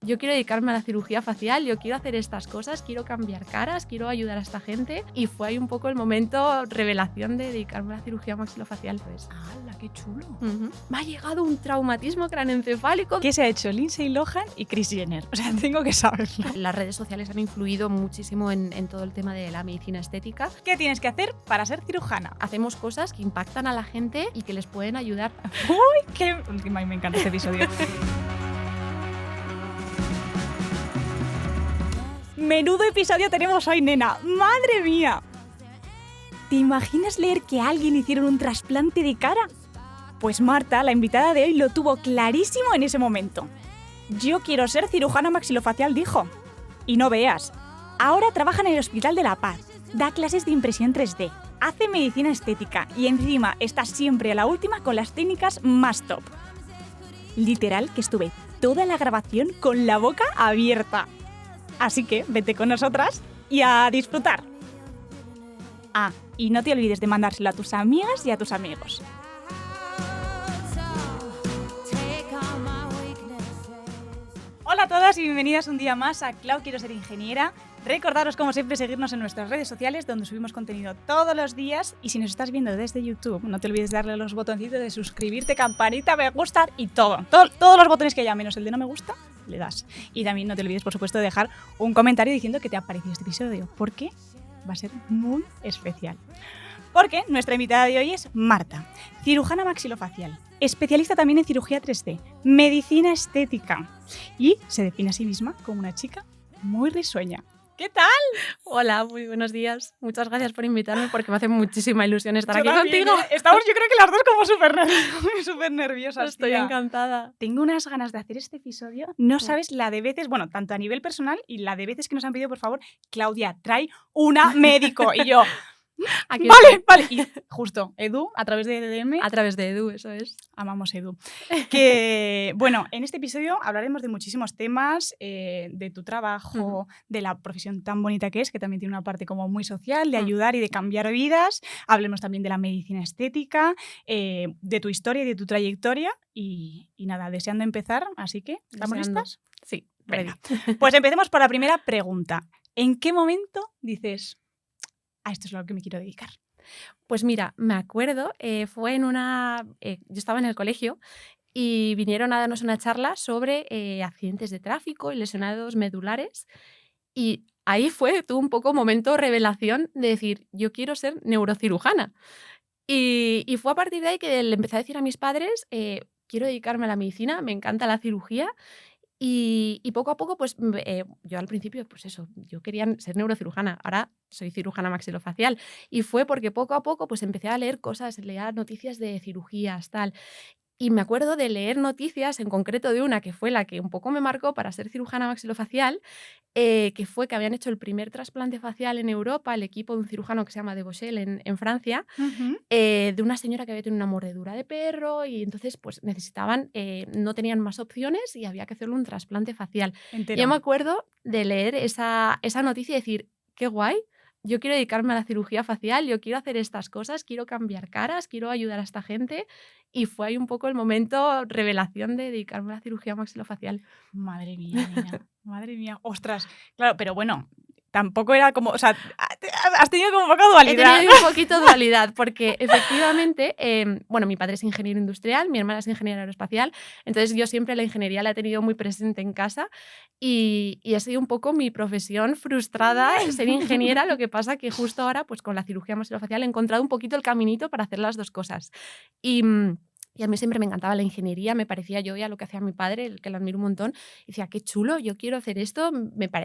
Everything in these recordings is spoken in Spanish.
yo quiero dedicarme a la cirugía facial, yo quiero hacer estas cosas, quiero cambiar caras, quiero ayudar a esta gente. Y fue ahí un poco el momento revelación de dedicarme a la cirugía maxilofacial. Pues. ¡Hala, qué chulo! Me ha llegado un traumatismo craneoencefálico. ¿Qué se ha hecho Lindsay Lohan y Kris Jenner? O sea, tengo que saberlo. Las redes sociales han influido muchísimo en todo el tema de la medicina estética. ¿Qué tienes que hacer para ser cirujana? Hacemos cosas que impactan a la gente y que les pueden ayudar. ¡Uy! ¡Qué! Me encanta este episodio. Menudo episodio tenemos hoy, nena. ¡Madre mía! ¿Te imaginas leer que a alguien hicieron un trasplante de cara? Pues Marta, la invitada de hoy, lo tuvo clarísimo en ese momento. Yo quiero ser cirujana maxilofacial, dijo. Y no veas. Ahora trabaja en el Hospital de la Paz, da clases de impresión 3D, hace medicina estética y encima está siempre a la última con las técnicas más top. Literal que estuve toda la grabación con la boca abierta. Así que vete con nosotras y a disfrutar. Ah, y no te olvides de mandárselo a tus amigas y a tus amigos. Hola a todas y bienvenidas un día más a Clau Quiero Ser Ingeniera. Recordaros, como siempre, seguirnos en nuestras redes sociales donde subimos contenido todos los días. Y si nos estás viendo desde YouTube, no te olvides darle a los botoncitos de suscribirte, campanita, me gusta y todo. Todos los botones que haya, menos el de no me gusta, le das. Y también no te olvides, por supuesto, de dejar un comentario diciendo que te ha parecido este episodio, porque va a ser muy especial. Porque nuestra invitada de hoy es Marta, cirujana maxilofacial, especialista también en cirugía 3D, medicina estética y se define a sí misma como una chica muy risueña. ¿Qué tal? Hola, muy buenos días. Muchas gracias por invitarme porque me hace muchísima ilusión estar aquí también, contigo. Estamos, yo creo que las dos como súper nerviosas. Estoy tía. encantada. Tengo unas ganas de hacer este episodio. No sabes la de veces, bueno, tanto a nivel personal y la de veces que nos han pedido, por favor, Claudia, trae una médico. Y yo... Aquí vale. Y justo, Edu, a través de DM. A través de Edu, eso es. Amamos Edu. Que, bueno, en este episodio hablaremos de muchísimos temas, de tu trabajo, de la profesión tan bonita que es, que también tiene una parte como muy social, de ayudar y de cambiar vidas. Hablemos también de la medicina estética, de tu historia y de tu trayectoria. Y nada, deseando empezar, así que, ¿estamos listas? Sí, venga. Pues empecemos por la primera pregunta. ¿En qué momento dices... a esto es a lo que me quiero dedicar? Pues mira, me acuerdo, fue en una... yo estaba en el colegio y vinieron a darnos una charla sobre accidentes de tráfico y lesionados medulares y ahí tuvo un poco momento revelación de decir, yo quiero ser neurocirujana. Y fue a partir de ahí que le empecé a decir a mis padres, quiero dedicarme a la medicina, me encanta la cirugía. Y poco a poco, pues yo al principio, pues eso, yo quería ser neurocirujana, ahora soy cirujana maxilofacial. Y fue porque poco a poco pues empecé a leer cosas, leer noticias de cirugías, tal. Y me acuerdo de leer noticias, en concreto de una que fue la que un poco me marcó para ser cirujana maxilofacial, que fue que habían hecho el primer trasplante facial en Europa, el equipo de un cirujano que se llama de Boschel en Francia, de una señora que había tenido una mordedura de perro y entonces pues necesitaban, no tenían más opciones y había que hacerle un trasplante facial. Entero. Yo me acuerdo de leer esa noticia y decir, qué guay, yo quiero dedicarme a la cirugía facial, yo quiero hacer estas cosas, quiero cambiar caras, quiero ayudar a esta gente. Y fue ahí un poco el momento revelación de dedicarme a la cirugía maxilofacial. Madre mía, nena. Madre mía. Ostras. Claro, pero bueno, tampoco era como... O sea, has tenido como un poco dualidad. He tenido un poquito dualidad porque efectivamente, bueno, mi padre es ingeniero industrial, mi hermana es ingeniera aeroespacial, entonces yo siempre la ingeniería la he tenido muy presente en casa y ha sido un poco mi profesión frustrada ser ingeniera, lo que pasa que justo ahora pues con la cirugía maxilofacial he encontrado un poquito el caminito para hacer las dos cosas. Y a mí siempre me encantaba la ingeniería, me parecía, yo veía lo que hacía mi padre, el que lo admiro un montón, y decía, qué chulo, yo quiero hacer esto,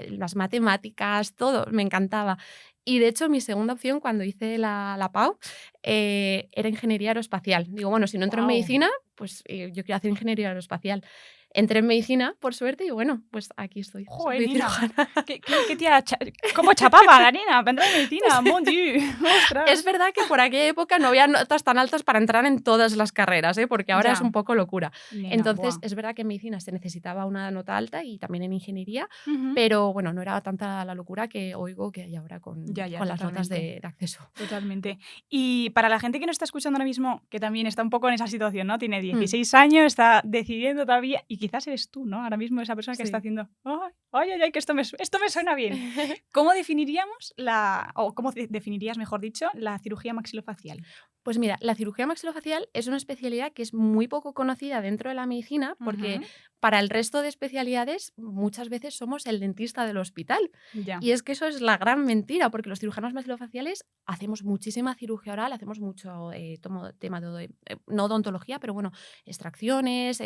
las matemáticas, todo, me encantaba. Y de hecho, mi segunda opción cuando hice la PAU era ingeniería aeroespacial. Digo, bueno, si no entro en medicina, pues yo quiero hacer ingeniería aeroespacial. Entré en medicina, por suerte, y bueno, pues aquí estoy. Joder, nena. ¿Qué tía? ¿Cómo chapaba la nena? Vendrá en medicina, mon Dieu. Ostras. Es verdad que por aquella época no había notas tan altas para entrar en todas las carreras, porque ahora es un poco locura. Nena, entonces, buah. es verdad que en medicina se necesitaba una nota alta y también en ingeniería, pero bueno, no era tanta la locura que oigo que hay ahora con las notas de acceso. Totalmente. Y para la gente que nos está escuchando ahora mismo, que también está un poco en esa situación, ¿no? Tiene 16 años, está decidiendo todavía y quizás eres tú, ¿no? Ahora mismo esa persona que está Sí. haciendo, ay, que esto me suena bien. ¿Cómo definiríamos cómo definirías, mejor dicho, la cirugía maxilofacial? Pues mira, la cirugía maxilofacial es una especialidad que es muy poco conocida dentro de la medicina porque Ujú, para el resto de especialidades muchas veces somos el dentista del hospital. ya. Y es que eso es la gran mentira, porque los cirujanos maxilofaciales hacemos muchísima cirugía oral, hacemos mucho tema no odontología, pero bueno, extracciones,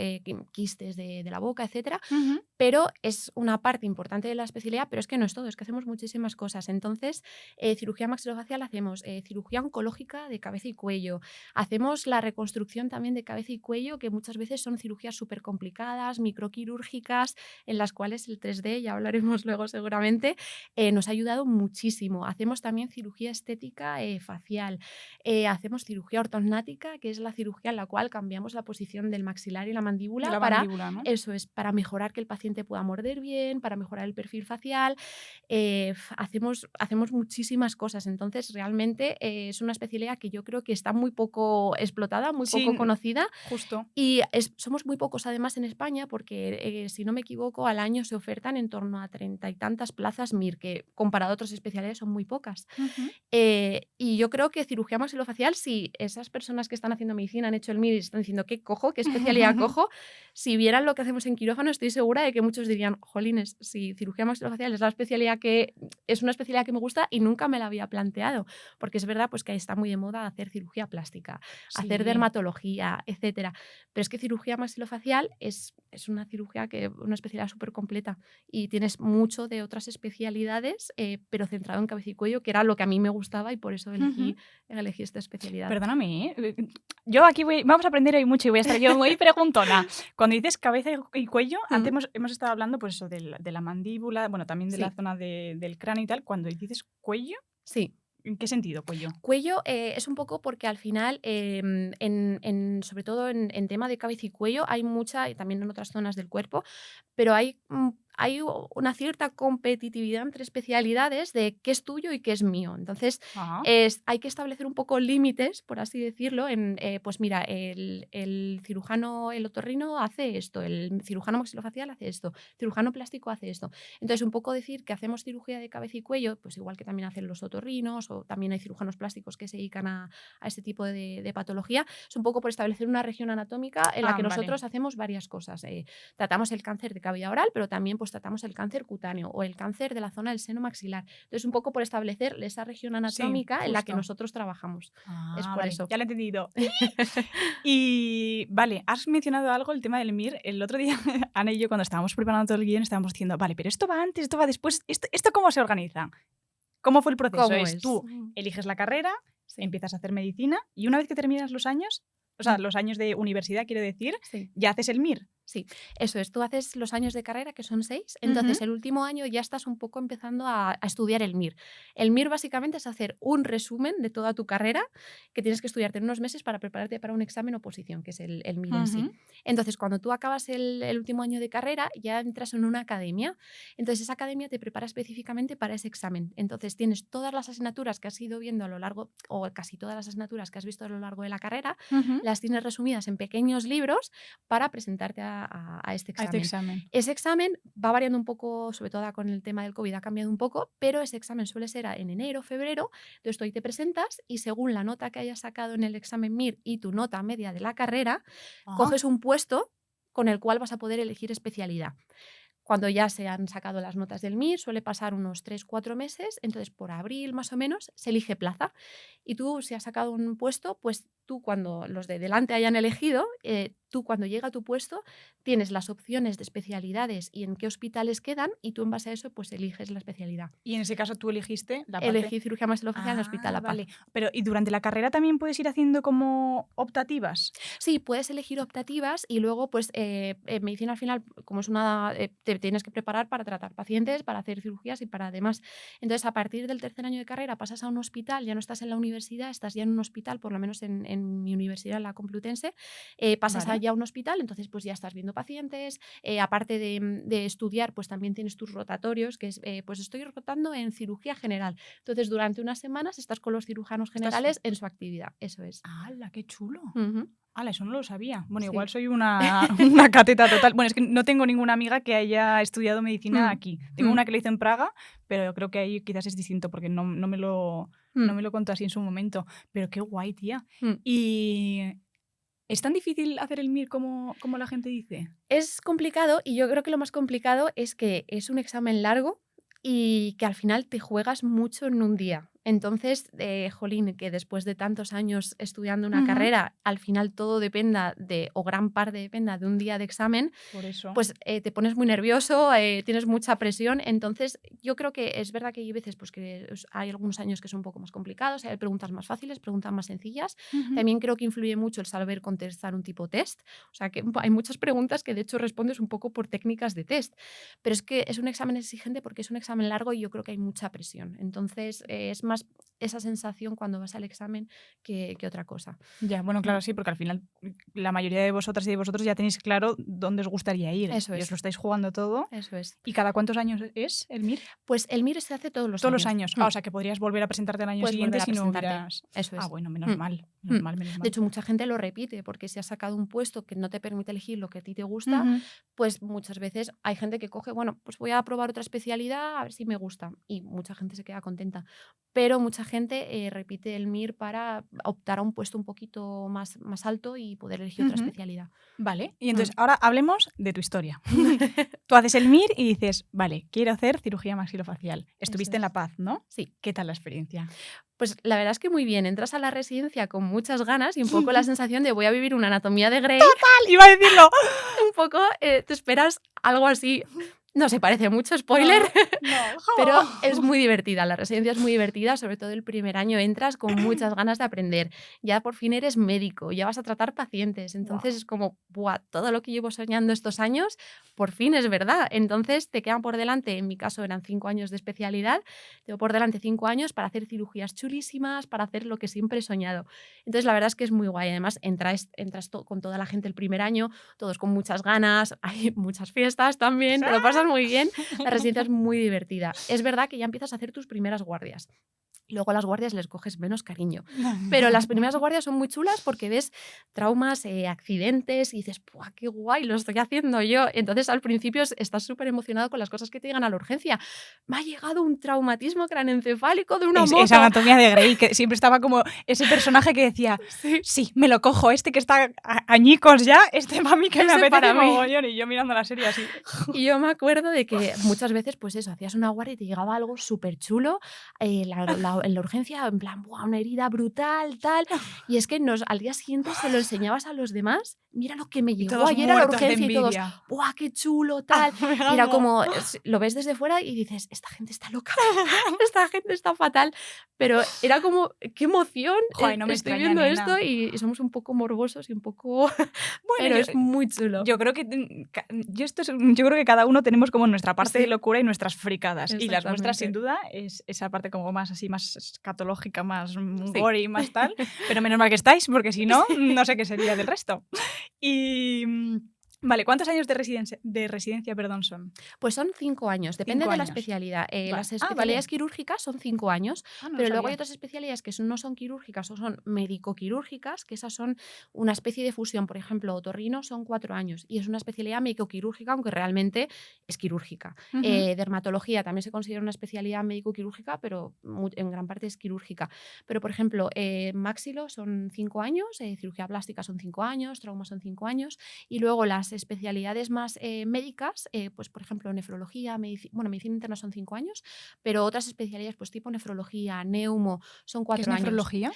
quistes de la boca, etcétera. Ujú. Pero es una parte importante de la especialidad, pero es que no es todo, es que hacemos muchísimas cosas. Entonces, cirugía maxilofacial hacemos cirugía oncológica de cabeza y cuello, hacemos la reconstrucción también de cabeza y cuello, que muchas veces son cirugías súper complicadas, microquirúrgicas, en las cuales el 3D, ya hablaremos luego seguramente, nos ha ayudado muchísimo. Hacemos también cirugía estética facial, hacemos cirugía ortognática, que es la cirugía en la cual cambiamos la posición del maxilar y la De mandíbula la para mandíbula, ¿no? eso es, para mejorar que el paciente pueda morder bien, para mejorar el perfil facial. Hacemos muchísimas cosas. Entonces, realmente es una especialidad que yo creo que está muy poco explotada, muy Sí, poco conocida justo. y somos muy pocos además en España porque, si no me equivoco, al año se ofertan en torno a 30 y tantas plazas MIR, que comparado a otras especialidades son muy pocas. Ujú. Y yo creo que cirugía maxilofacial, si esas personas que están haciendo medicina han hecho el MIR y están diciendo qué cojo, qué especialidad cojo, si vieran lo que hacemos en quirófano, estoy segura de que muchos dirían, jolines, si cirugía maxilofacial es una especialidad que me gusta y nunca me la había planteado, porque es verdad pues que está muy de moda hacer cirugía plástica, hacer Sí. dermatología, etcétera. Pero es que cirugía maxilofacial es una cirugía una especialidad súper completa y tienes mucho de otras especialidades, pero centrado en cabeza y cuello, que era lo que a mí me gustaba y por eso Ujú. elegí esta especialidad. Perdóname, yo aquí vamos a aprender hoy mucho y voy a estar yo muy preguntona. Cuando dices cabeza y cuello, antes Mm, hemos estado hablando pues eso de la mandíbula, bueno, también de la sí, zona del cráneo y tal. Cuando dices cuello, sí. ¿en qué sentido cuello? Cuello es un poco porque al final, sobre todo en tema de cabeza y cuello, hay mucha, y también en otras zonas del cuerpo, pero una cierta competitividad entre especialidades de qué es tuyo y qué es mío. Entonces, Ah, hay que establecer un poco límites, por así decirlo, pues mira, el cirujano, el otorrino hace esto, el cirujano maxilofacial hace esto, el cirujano plástico hace esto. Entonces, un poco decir que hacemos cirugía de cabeza y cuello, pues igual que también hacen los otorrinos o también hay cirujanos plásticos que se dedican a este tipo de patología, es un poco por establecer una región anatómica en la que vale. nosotros hacemos varias cosas. Tratamos el cáncer de cavidad oral, pero también pues tratamos el cáncer cutáneo o el cáncer de la zona del seno maxilar. Entonces, un poco por establecer esa región Sí, anatómica en la que justo. nosotros trabajamos. Es Ah, por vale, eso. ya lo he entendido. Y vale, has mencionado algo, el tema del MIR. El otro día, Ana y yo, cuando estábamos preparando todo el guión, estábamos diciendo, vale, pero esto va antes, esto va después. ¿Esto cómo se organiza? ¿Cómo fue el proceso? ¿Cómo Es es? tú eliges la carrera, Sí. empiezas a hacer medicina y una vez que terminas los años, o sea, Mm, los años de universidad, quiero decir, sí. ya haces el MIR. Sí, eso es. Tú haces los años de carrera, que son 6, Ujú. entonces el último año ya estás un poco empezando a estudiar el MIR. El MIR básicamente es hacer un resumen de toda tu carrera que tienes que estudiarte en unos meses para prepararte para un examen o oposición, que es el MIR en sí. Ujú. Entonces, cuando tú acabas el último año de carrera, ya entras en una academia. Entonces, esa academia te prepara específicamente para ese examen. Entonces, tienes todas las asignaturas que has ido viendo a lo largo, o casi todas las asignaturas que has visto a lo largo de la carrera, Ujú. las tienes resumidas en pequeños libros para presentarte a este A este examen. examen. Ese examen va variando un poco, sobre todo con el tema del COVID ha cambiado un poco, pero ese examen suele ser en enero, febrero, entonces tú ahí te presentas y según la nota que hayas sacado en el examen MIR y tu nota media de la carrera, Ah, coges un puesto con el cual vas a poder elegir especialidad. Cuando ya se han sacado las notas del MIR, suele pasar unos 3 o 4 meses, entonces por abril más o menos se elige plaza. Y tú, si has sacado un puesto, pues tú cuando los de delante hayan elegido, tú cuando llega a tu puesto tienes las opciones de especialidades y en qué hospitales quedan y tú en base a eso pues eliges la especialidad. y en ese caso tú elegiste la parte. Elegí cirugía maxilofacial en el Hospital Ah, La Paz. vale. Pero, ¿y durante la carrera también puedes ir haciendo como optativas? Sí, puedes elegir optativas y luego, pues, medicina al final, como es te tienes que preparar para tratar pacientes, para hacer cirugías y para demás. Entonces, a partir del tercer año de carrera pasas a un hospital, ya no estás en la universidad, estás ya en un hospital, por lo menos en en mi universidad, en la Complutense, pasas Vale. allá a un hospital, entonces pues ya estás viendo pacientes, aparte de estudiar, pues también tienes tus rotatorios, que es, pues estoy rotando en cirugía general. Entonces durante unas semanas estás con los cirujanos Estás... generales en su actividad, eso es. ¡Hala, qué chulo! Ujú, ¡Hala, eso no lo sabía! Bueno, igual sí. soy una cateta total. Bueno, es que no tengo ninguna amiga que haya estudiado medicina Mm, aquí. Tengo mm, una que lo hizo en Praga, pero creo que ahí quizás es distinto porque no mm, me lo contó así en su momento. Pero qué guay, tía. mm. ¿Y es tan difícil hacer el MIR como la gente dice? Es complicado y yo creo que lo más complicado es que es un examen largo y que al final te juegas mucho en un día. Entonces, jolín, que después de tantos años estudiando una Ujú. carrera, al final todo dependa de, o gran parte dependa de un día de examen, Por eso. pues te pones muy nervioso, tienes mucha presión. Entonces, yo creo que es verdad que hay veces pues, que hay algunos años que son un poco más complicados, hay preguntas más fáciles, preguntas más sencillas. Ujú. También creo que influye mucho el saber contestar un tipo test. O sea, que hay muchas preguntas que de hecho respondes un poco por técnicas de test. Pero es que es un examen exigente porque es un examen largo y yo creo que hay mucha presión. Entonces, es más esa sensación cuando vas al examen que otra cosa. Ya, bueno, Mm, claro, sí, porque al final la mayoría de vosotras y de vosotros ya tenéis claro dónde os gustaría ir Eso y os es, lo estáis jugando todo. eso es. ¿Y cada cuántos años es el MIR? Pues el MIR se hace todos los Todos los años. años. Ah, o sea, que podrías volver a presentarte al año Puedes siguiente volver a si no presentarte. hubieras... Eso Ah, es. bueno, menos Mm, mal, menos mm. mal, menos De mal. hecho, mucha gente lo repite porque si has sacado un puesto que no te permite elegir lo que a ti te gusta, Ujú. pues muchas veces hay gente que coge, bueno, pues voy a probar otra especialidad a ver si me gusta. Y mucha gente se queda contenta. Pero mucha gente repite el MIR para optar a un puesto un poquito más alto y poder elegir otra Ujú. especialidad. Vale, y entonces Mm. ahora hablemos de tu historia. Tú haces el MIR y dices, vale, quiero hacer cirugía maxilofacial. Eso Estuviste en La es. Paz, ¿no? Sí. ¿Qué tal la experiencia? Pues la verdad es que muy bien. Entras a la residencia con muchas ganas y un poco la sensación de voy a vivir una anatomía de Grey. ¡Tal! Iba a decirlo. Un poco te esperas algo así. No se parece mucho, spoiler, No, no. pero es Jo. muy divertida. La residencia es muy divertida, sobre todo el primer año entras con muchas ganas de aprender. Ya por fin eres médico, ya vas a tratar pacientes. Entonces Wow. es como, ¡buah! Todo lo que llevo soñando estos años, por fin es verdad. Entonces te quedan por delante, en mi caso eran 5 años de especialidad, tengo por delante 5 años para hacer cirugías chulísimas, para hacer lo que siempre he soñado. Entonces la verdad es que es muy guay. Además, entras con toda la gente el primer año, todos con muchas ganas, hay muchas fiestas también, te lo pasas muy bien. La residencia es muy divertida. Es verdad que ya empiezas a hacer tus primeras guardias. Luego a las guardias les coges menos cariño. Pero las primeras guardias son muy chulas porque ves traumas, accidentes y dices, ¡buah, qué guay! Lo estoy haciendo yo. Entonces al principio estás súper emocionado con las cosas que te llegan a la urgencia. Me ha llegado un traumatismo craneoencefálico de una Esa moto. anatomía de Grey, que siempre estaba como ese personaje que decía, Sí, sí, me lo cojo, este que está añicos ya, este para mí que me ese apetece para mí. mogollón. Y yo mirando la serie así. Y yo me acuerdo de que muchas veces, pues eso, hacías una guardia y te llegaba algo súper chulo, en la urgencia, en plan, ¡buah! Una herida brutal, tal. Y es que al día siguiente se lo enseñabas a los demás. Mira lo que me Y llegó todos ayer a la muertos de urgencia y todos, envidia. ¡buah! ¡Qué chulo, tal! Me Y era amo. como, lo ves desde fuera y dices, esta gente está loca, esta gente está fatal. Pero era como, qué emoción, Joder, no me estoy extraña, viendo nena. esto y somos un poco morbosos y un poco... Bueno, pero es muy chulo. yo creo que yo creo que cada uno tenemos como nuestra parte de Sí, locura y nuestras fricadas. Y las vuestras, sin exactamente. duda, es esa parte como más así, más escatológica, más Sí. gory, más tal. Pero menos mal que estáis, porque si no, Sí. no sé qué sería del resto. Y vale, ¿cuántos años de residencia, perdón, son? Pues son 5 años, depende 5 de la años. especialidad. Vale. Las Ah, vale. especialidades quirúrgicas son 5 años, Ah, no lo pero luego hay sabía. otras especialidades que no son quirúrgicas o son médico-quirúrgicas, que esas son una especie de fusión. Por ejemplo, otorrino son 4 años y es una especialidad médico-quirúrgica, aunque realmente es quirúrgica. Ujú. Dermatología también se considera una especialidad médico-quirúrgica, pero en gran parte es quirúrgica. Pero, por ejemplo, maxilo son 5 años, cirugía plástica son 5 años, trauma son 5 años, y luego las especialidades más médicas, pues por ejemplo nefrología, medicina interna son 5 años, pero otras especialidades pues tipo nefrología, neumo son ¿Qué es 4 años. nefrología?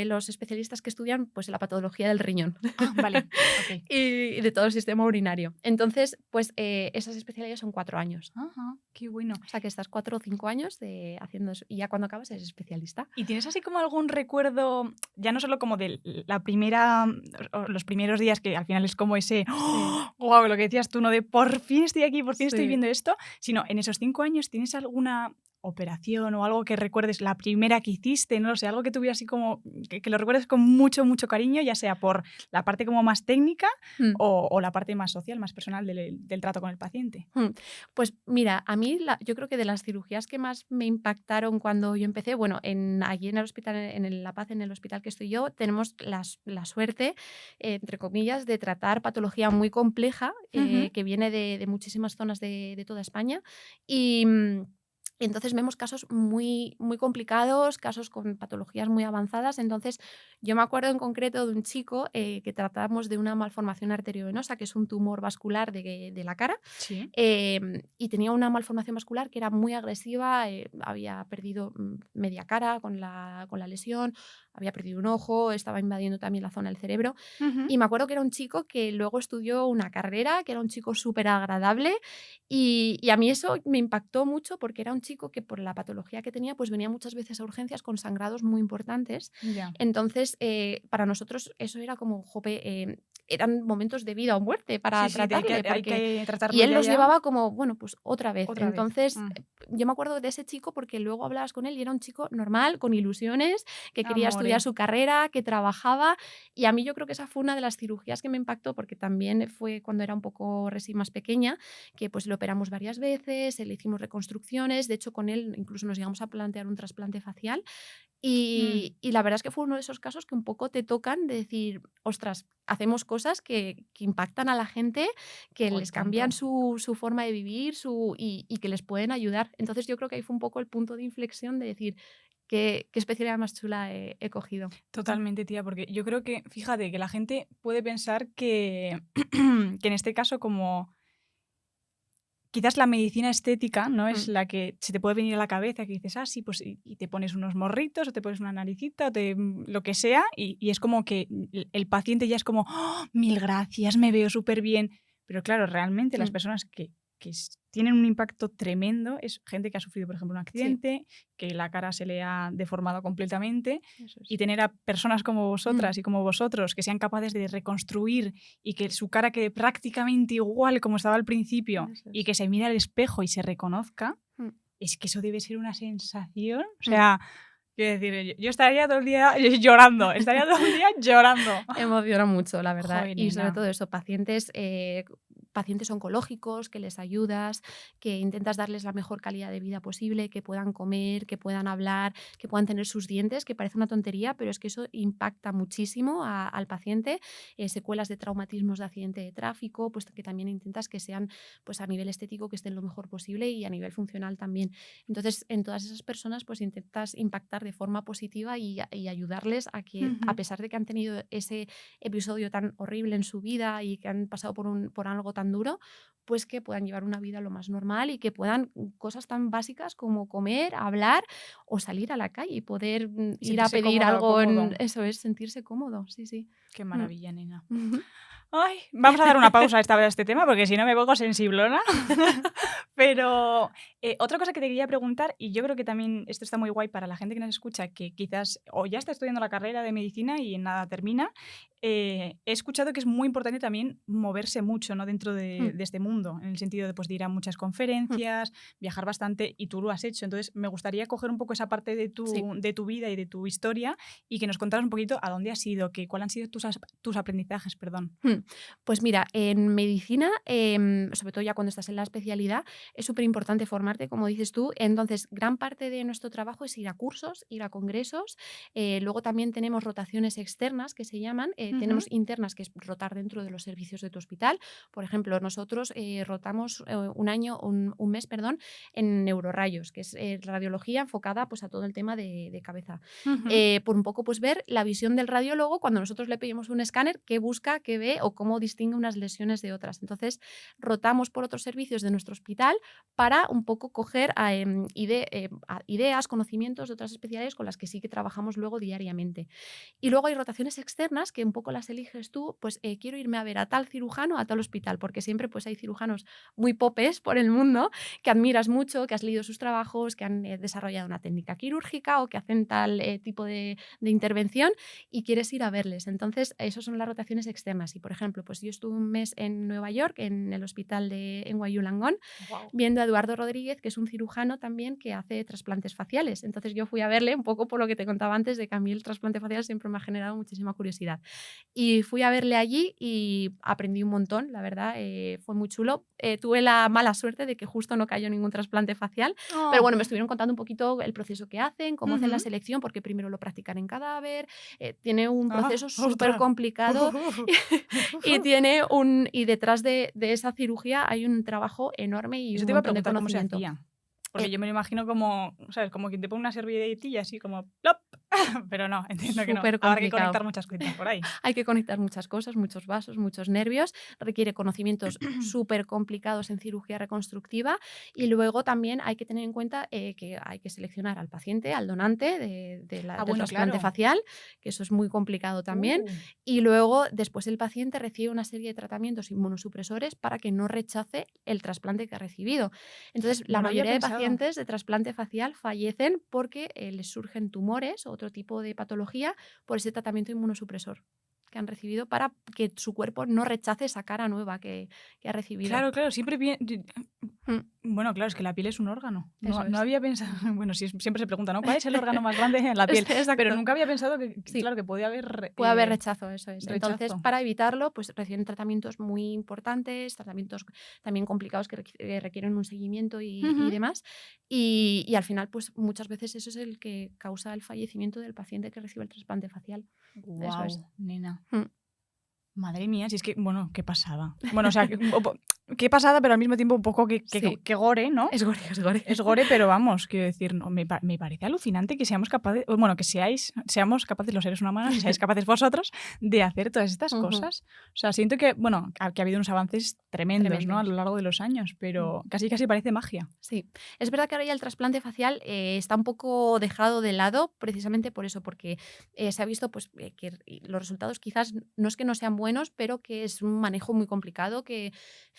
Los especialistas que estudian pues la patología del riñón Ah, vale. Ok. y de todo el sistema urinario. Entonces, pues esas especialidades son 4 años. Ajá, qué bueno. O sea que estás 4 o 5 años haciendo eso y ya cuando acabas eres especialista. ¿Y tienes así como algún recuerdo, ya no solo como de la primera, o los primeros días, que al final es como ese, Sí, wow, lo que decías tú, ¿no? De por fin estoy aquí, por fin estoy sí. viendo esto, sino en esos 5 años, ¿tienes alguna operación o algo que recuerdes, la primera que hiciste, no lo sé, algo que tuviera así como, que lo recuerdes con mucho, mucho cariño, ya sea por la parte como más técnica Mm. o la parte más social, más personal del trato con el paciente. Pues mira, a mí yo creo que de las cirugías que más me impactaron cuando yo empecé, bueno, allí en el hospital, La Paz, en el hospital que estoy yo, tenemos la suerte, entre comillas, de tratar patología muy compleja Ujú. que viene de muchísimas zonas de toda España. Y, entonces vemos casos muy, muy complicados, casos con patologías muy avanzadas. Entonces, yo me acuerdo en concreto de un chico que tratábamos de una malformación arteriovenosa, que es un tumor vascular de la cara, Sí. y tenía una malformación vascular que era muy agresiva, había perdido media cara con la lesión, había perdido un ojo, estaba invadiendo también la zona del cerebro. Ujú. Y me acuerdo que era un chico que luego estudió una carrera, que era un chico súper agradable y a mí eso me impactó mucho porque era un chico que por la patología que tenía pues venía muchas veces a urgencias con sangrados muy importantes. Ya. Entonces, para nosotros eso era como, jope, eran momentos de vida o muerte para Sí, sí, tratarle, hay porque que y tratarlo él ya, los ya, llevaba como, bueno, pues otra vez. otra vez. Entonces, yo me acuerdo de ese chico porque luego hablabas con él y era un chico normal, con ilusiones, que quería estudiar Amore. su carrera, que trabajaba. Y a mí yo creo que esa fue una de las cirugías que me impactó porque también fue cuando era un poco reci más pequeña, que pues le operamos varias veces, le hicimos reconstrucciones. De hecho, con él incluso nos llegamos a plantear un trasplante facial. Mm. Y la verdad es que fue uno de esos casos que un poco te tocan de decir, ostras, hacemos cosas que impactan a la gente, que Jo, y les cambian tanto. su forma de vivir y que les pueden ayudar. Entonces yo creo que ahí fue un poco el punto de inflexión de decir, qué especialidad más chula he cogido. Totalmente, tía, porque yo creo que, fíjate, que la gente puede pensar que, que en este caso, como quizás la medicina estética no es Mm, la que se te puede venir a la cabeza, que dices, ah, sí, pues y te pones unos morritos, o te pones una naricita, lo que sea, y es como que el paciente ya es como, "Oh, mil gracias, me veo súper bien". Pero claro, realmente las mm, personas que tienen un impacto tremendo es gente que ha sufrido, por ejemplo, un sí, accidente, que la cara se le ha deformado completamente, eso es. y tener a personas como Mm, vosotras y como vosotros que sean capaces de reconstruir y que su cara quede prácticamente igual como estaba al principio eso y es. que se mire al espejo y se reconozca, Mm, es que eso debe ser una sensación. O mm. sea, quiero decir, yo estaría todo el día llorando, estaría todo el día llorando. Emociona mucho, la verdad. Joder, Y sobre nena. todo eso, pacientes oncológicos que les ayudas, que intentas darles la mejor calidad de vida posible, que puedan comer, que puedan hablar, que puedan tener sus dientes, que parece una tontería, pero es que eso impacta muchísimo al paciente. Secuelas de traumatismos de accidente de tráfico, pues que también intentas que sean pues a nivel estético que estén lo mejor posible y a nivel funcional también. Entonces, en todas esas personas pues intentas impactar de forma positiva y ayudarles a que, a Ujú. pesar de que han tenido ese episodio tan horrible en su vida y que han pasado por algo tan duro, pues que puedan llevar una vida lo más normal y que puedan cosas tan básicas como comer, hablar o salir a la calle y poder Y ir a sentirse pedir cómoda o algo cómodo. eso es, sentirse cómodo, sí, sí. Qué Mm. maravilla, nena. Ujú. Ay, vamos a dar una pausa esta vez a este tema porque si no me pongo sensiblona. Pero otra cosa que te quería preguntar, y yo creo que también esto está muy guay para la gente que nos escucha, que quizás o ya está estudiando la carrera de medicina y en nada termina, he escuchado que es muy importante también moverse mucho, ¿no? Dentro Mm, de este mundo, en el sentido de, pues, de ir a muchas mm. conferencias, viajar bastante, y tú lo has hecho. Entonces, me gustaría coger un poco esa parte Sí. de tu vida y de tu historia y que nos contaras un poquito a dónde has ido, cuáles han sido tus aprendizajes, perdón. Pues mira, en medicina, sobre todo ya cuando estás en la especialidad, es súper importante formarte, como dices tú. Entonces, gran parte de nuestro trabajo es ir a cursos, ir a congresos. Luego también tenemos rotaciones externas que se llaman. Ujú. Tenemos internas, que es rotar dentro de los servicios de tu hospital. Por ejemplo, nosotros rotamos un mes, perdón, en neurorayos, que es radiología enfocada pues, a todo el tema de cabeza. Ujú. Por un poco pues ver la visión del radiólogo cuando nosotros le pedimos un escáner, qué busca, qué ve o cómo distingue unas lesiones de otras. Entonces, rotamos por otros servicios de nuestro hospital para un poco coger ideas, conocimientos de otras especialidades con las que sí que trabajamos luego diariamente. Y luego hay rotaciones externas que un poco poco las eliges tú, pues quiero irme a ver a tal cirujano, a tal hospital, porque siempre pues hay cirujanos muy popes por el mundo que admiras mucho, que has leído sus trabajos, que han desarrollado una técnica quirúrgica o que hacen tal tipo de intervención y quieres ir a verles. Entonces, esas son las rotaciones externas. Y, por ejemplo, pues yo estuve un mes en Nueva York, en el hospital de NYU Langone, Wow. viendo a Eduardo Rodríguez, que es un cirujano también que hace trasplantes faciales. Entonces, yo fui a verle un poco por lo que te contaba antes, de que a mí el trasplante facial siempre me ha generado muchísima curiosidad. Y fui a verle allí y aprendí un montón, la verdad, fue muy chulo. Tuve la mala suerte de que justo no cayó ningún trasplante facial, pero Oh. bueno, me estuvieron contando un poquito el proceso que hacen, cómo hacen la Ujú. selección, porque primero lo practican en cadáver, tiene un Ah, proceso súper ostras. complicado y detrás de esa cirugía hay un trabajo enorme y Eso un te iba a montón de preguntar cómo se conocimiento. hacía. Porque Eh, yo me lo imagino como, ¿sabes? Como quien te pone una servilletilla así como ¡plop! Pero no, entiendo que no. Súper Habrá que complicado. conectar muchas cositas por ahí. Hay que conectar muchas cosas, muchos vasos, muchos nervios, requiere conocimientos súper complicados en cirugía reconstructiva y luego también hay que tener en cuenta que hay que seleccionar al paciente, al donante Ah, del bueno, trasplante claro. facial, que eso es muy complicado también, Uh. y luego después el paciente recibe una serie de tratamientos inmunosupresores para que no rechace el trasplante que ha recibido. Entonces, la No lo había mayoría de pensado. pacientes de trasplante facial fallecen porque les surgen tumores o otro tipo de patología por ese tratamiento inmunosupresor que han recibido para que su cuerpo no rechace esa cara nueva que ha recibido. Claro, claro, siempre bien. Mm, Bueno, claro, es que la piel es un órgano. No, eso no es. había pensado. Bueno, sí, siempre se pregunta, ¿no? ¿Cuál es el órgano más grande en la piel? Pero Exacto. nunca había pensado que, Sí, claro, que podía haber puede haber rechazo, eso es. Entonces, rechazo. para evitarlo, pues reciben tratamientos muy importantes, tratamientos también complicados que requieren un seguimiento y Ujú. demás. Y al final, pues muchas veces eso es el que causa el fallecimiento del paciente que recibe el trasplante facial. Eso es. Guau, nena. Mm. Madre mía, si es que, bueno, qué pasada. Bueno, o sea, qué pasada, pero al mismo tiempo un poco Sí, que gore, ¿no? es gore, es gore. Es gore, pero vamos, quiero decir, no, me parece alucinante que seamos capaces, bueno, que seamos capaces los seres humanos, que seáis capaces vosotros de hacer todas estas Ujú. cosas. O sea, siento que, bueno, que ha habido unos avances tremendos, ¿no? A lo Tremendos. largo de los años, Mm. pero casi casi parece magia. Sí, es verdad que ahora ya el trasplante facial está un poco dejado de lado precisamente por eso, porque se ha visto pues, que los resultados quizás no es que no sean buenos, pero que es un manejo muy complicado, que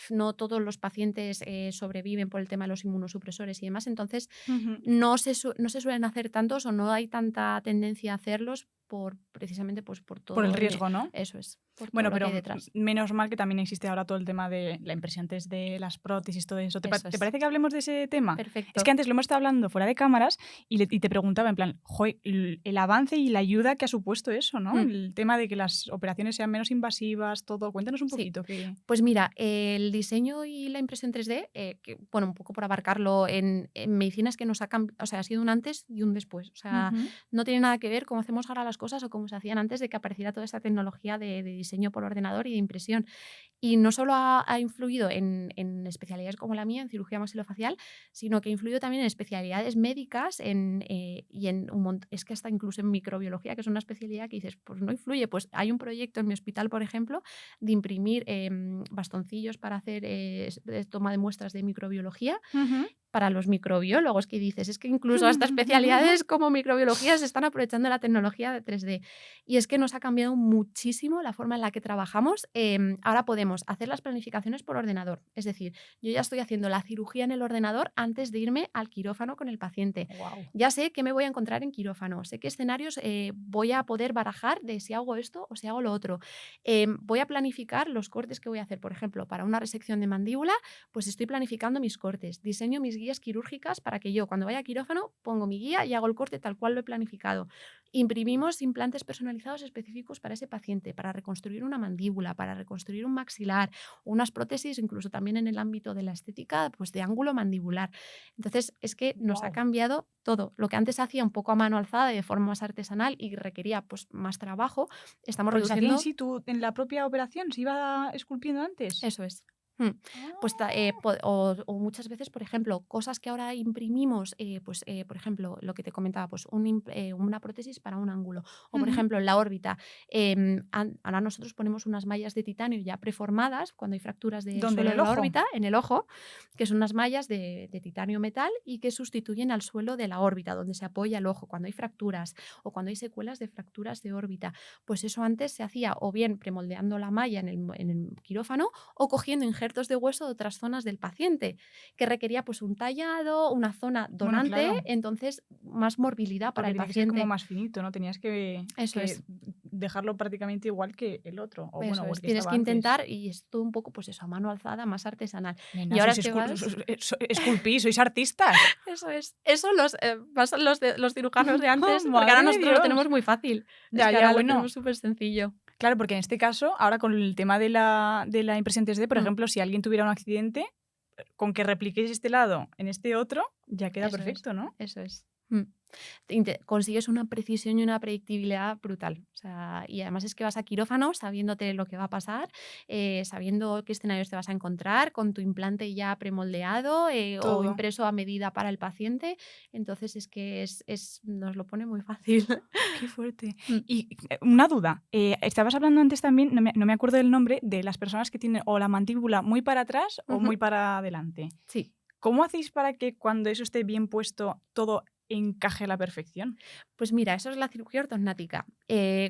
no todos los pacientes sobreviven por el tema de los inmunosupresores y demás. Entonces, Ujú. no se suelen hacer tantos o no hay tanta tendencia a hacerlos precisamente pues, por Por el todo riesgo, ¿no? eso es, por todo Bueno, lo que pero hay detrás. menos mal que también existe ahora todo el tema de la impresión 3D, las prótesis, todo eso. Eso ¿Te es. parece que hablemos de ese tema? Es que Perfecto. antes lo hemos estado hablando fuera de cámaras y te preguntaba en plan, "Joe, el avance y la ayuda que ha supuesto eso, ¿no? Mm, El tema de que las operaciones sean menos invasivas, todo. Cuéntanos un sí. poquito. Pues mira, el diseño y la impresión 3D, que, bueno, un poco por abarcarlo en medicina es que o sea, ha sido un antes y un después. O sea, Ujú. no tiene nada que ver cómo hacemos ahora las cosas o cómo se hacían antes de que apareciera toda esta tecnología de diseño por ordenador y de impresión. Y no solo ha influido en especialidades como la mía, en cirugía maxilofacial, sino que ha influido también en especialidades médicas y en es que hasta incluso en microbiología, que es una especialidad que dices, pues no influye. Pues hay un proyecto en mi hospital, por ejemplo, de imprimir bastoncillos para hacer toma de muestras de microbiología Ujú. para los microbiólogos, que dices, es que incluso hasta especialidades como microbiología se están aprovechando la tecnología de 3D. Y es que nos ha cambiado muchísimo la forma en la que trabajamos. Ahora podemos hacer las planificaciones por ordenador. Es decir, yo ya estoy haciendo la cirugía en el ordenador antes de irme al quirófano con el paciente. Guau. Ya sé qué me voy a encontrar en quirófano, sé qué escenarios voy a poder barajar de si hago esto o si hago lo otro. Voy a planificar los cortes que voy a hacer. Por ejemplo, para una resección de mandíbula, pues estoy planificando mis cortes, diseño mis guías quirúrgicas para que yo cuando vaya a quirófano pongo mi guía y hago el corte tal cual lo he planificado. Imprimimos implantes personalizados específicos para ese paciente, para reconstruir una mandíbula, para reconstruir un maxilar, unas prótesis incluso también en el ámbito de la estética, pues de ángulo mandibular. Entonces es que nos ha Guau. cambiado todo. Lo que antes hacía un poco a mano alzada y de forma más artesanal y requería pues más trabajo, estamos Porque se hacía in reduciendo. situ en la propia operación, se iba esculpiendo antes. Eso es. Mm. Pues Ah. o muchas veces, por ejemplo, cosas que ahora imprimimos, por ejemplo, lo que te comentaba, pues una prótesis para un ángulo. O, por Ujú. ejemplo, en la órbita, ahora nosotros ponemos unas mallas de titanio ya preformadas cuando hay fracturas del ¿Dónde? ¿En suelo el de la ojo? órbita, en el ojo, que son unas mallas de titanio metal y que sustituyen al suelo de la órbita, donde se apoya el ojo cuando hay fracturas o cuando hay secuelas de fracturas de órbita. Pues eso antes se hacía o bien premoldeando la malla en el quirófano o cogiendo injertos de hueso de otras zonas del paciente, que requería pues un tallado, una zona Bueno, donante, claro, entonces más morbilidad para porque el tiene que ser como paciente. más finito, ¿no? Tenías Eso que es. dejarlo prácticamente igual que el otro, o bueno, Eso o es, el que tienes estaba que antes. intentar y es todo un poco, pues eso, a mano alzada, más artesanal. Nena, Y ahora sois que vas, esculpís, sois artistas. eso es, eso más los cirujanos de ¡Oh, antes, porque ahora madre de nosotros lo Dios! tenemos muy fácil. Es Ya, que ya, ahora lo bueno. tenemos súper sencillo. Claro, porque en este caso, ahora con el tema de la impresión 3D, por Mm, ejemplo, si alguien tuviera un accidente, con que repliquéis este lado en este otro, ya queda eso es, perfecto, ¿no? eso es. Consigues una precisión y una predictibilidad brutal. O sea, y además es que vas a quirófano sabiéndote lo que va a pasar, sabiendo qué escenarios te vas a encontrar, con tu implante ya premoldeado o Todo. impreso a medida para el paciente. Entonces es que nos lo pone muy fácil. Qué fuerte. Mm, Y una duda, estabas hablando antes también, no me acuerdo del nombre, de las personas que tienen o la mandíbula muy para atrás o muy ujú. para adelante. Sí. ¿Cómo hacéis para que cuando eso esté bien puesto todo encaje a la perfección? Pues mira, eso es la cirugía ortognática.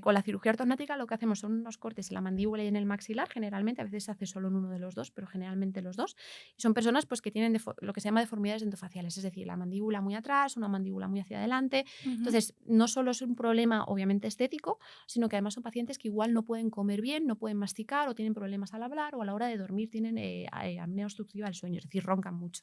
Con la cirugía ortognática lo que hacemos son unos cortes en la mandíbula y en el maxilar, generalmente, a veces se hace solo en uno de los dos, pero generalmente los dos. Y son personas pues, que tienen lo que se llama deformidades endofaciales, es decir, la mandíbula muy atrás, una mandíbula muy hacia adelante. Ujú. Entonces, no solo es un problema obviamente estético, sino que además son pacientes que igual no pueden comer bien, no pueden masticar o tienen problemas al hablar o a la hora de dormir tienen apnea obstructiva del sueño, es decir, roncan mucho.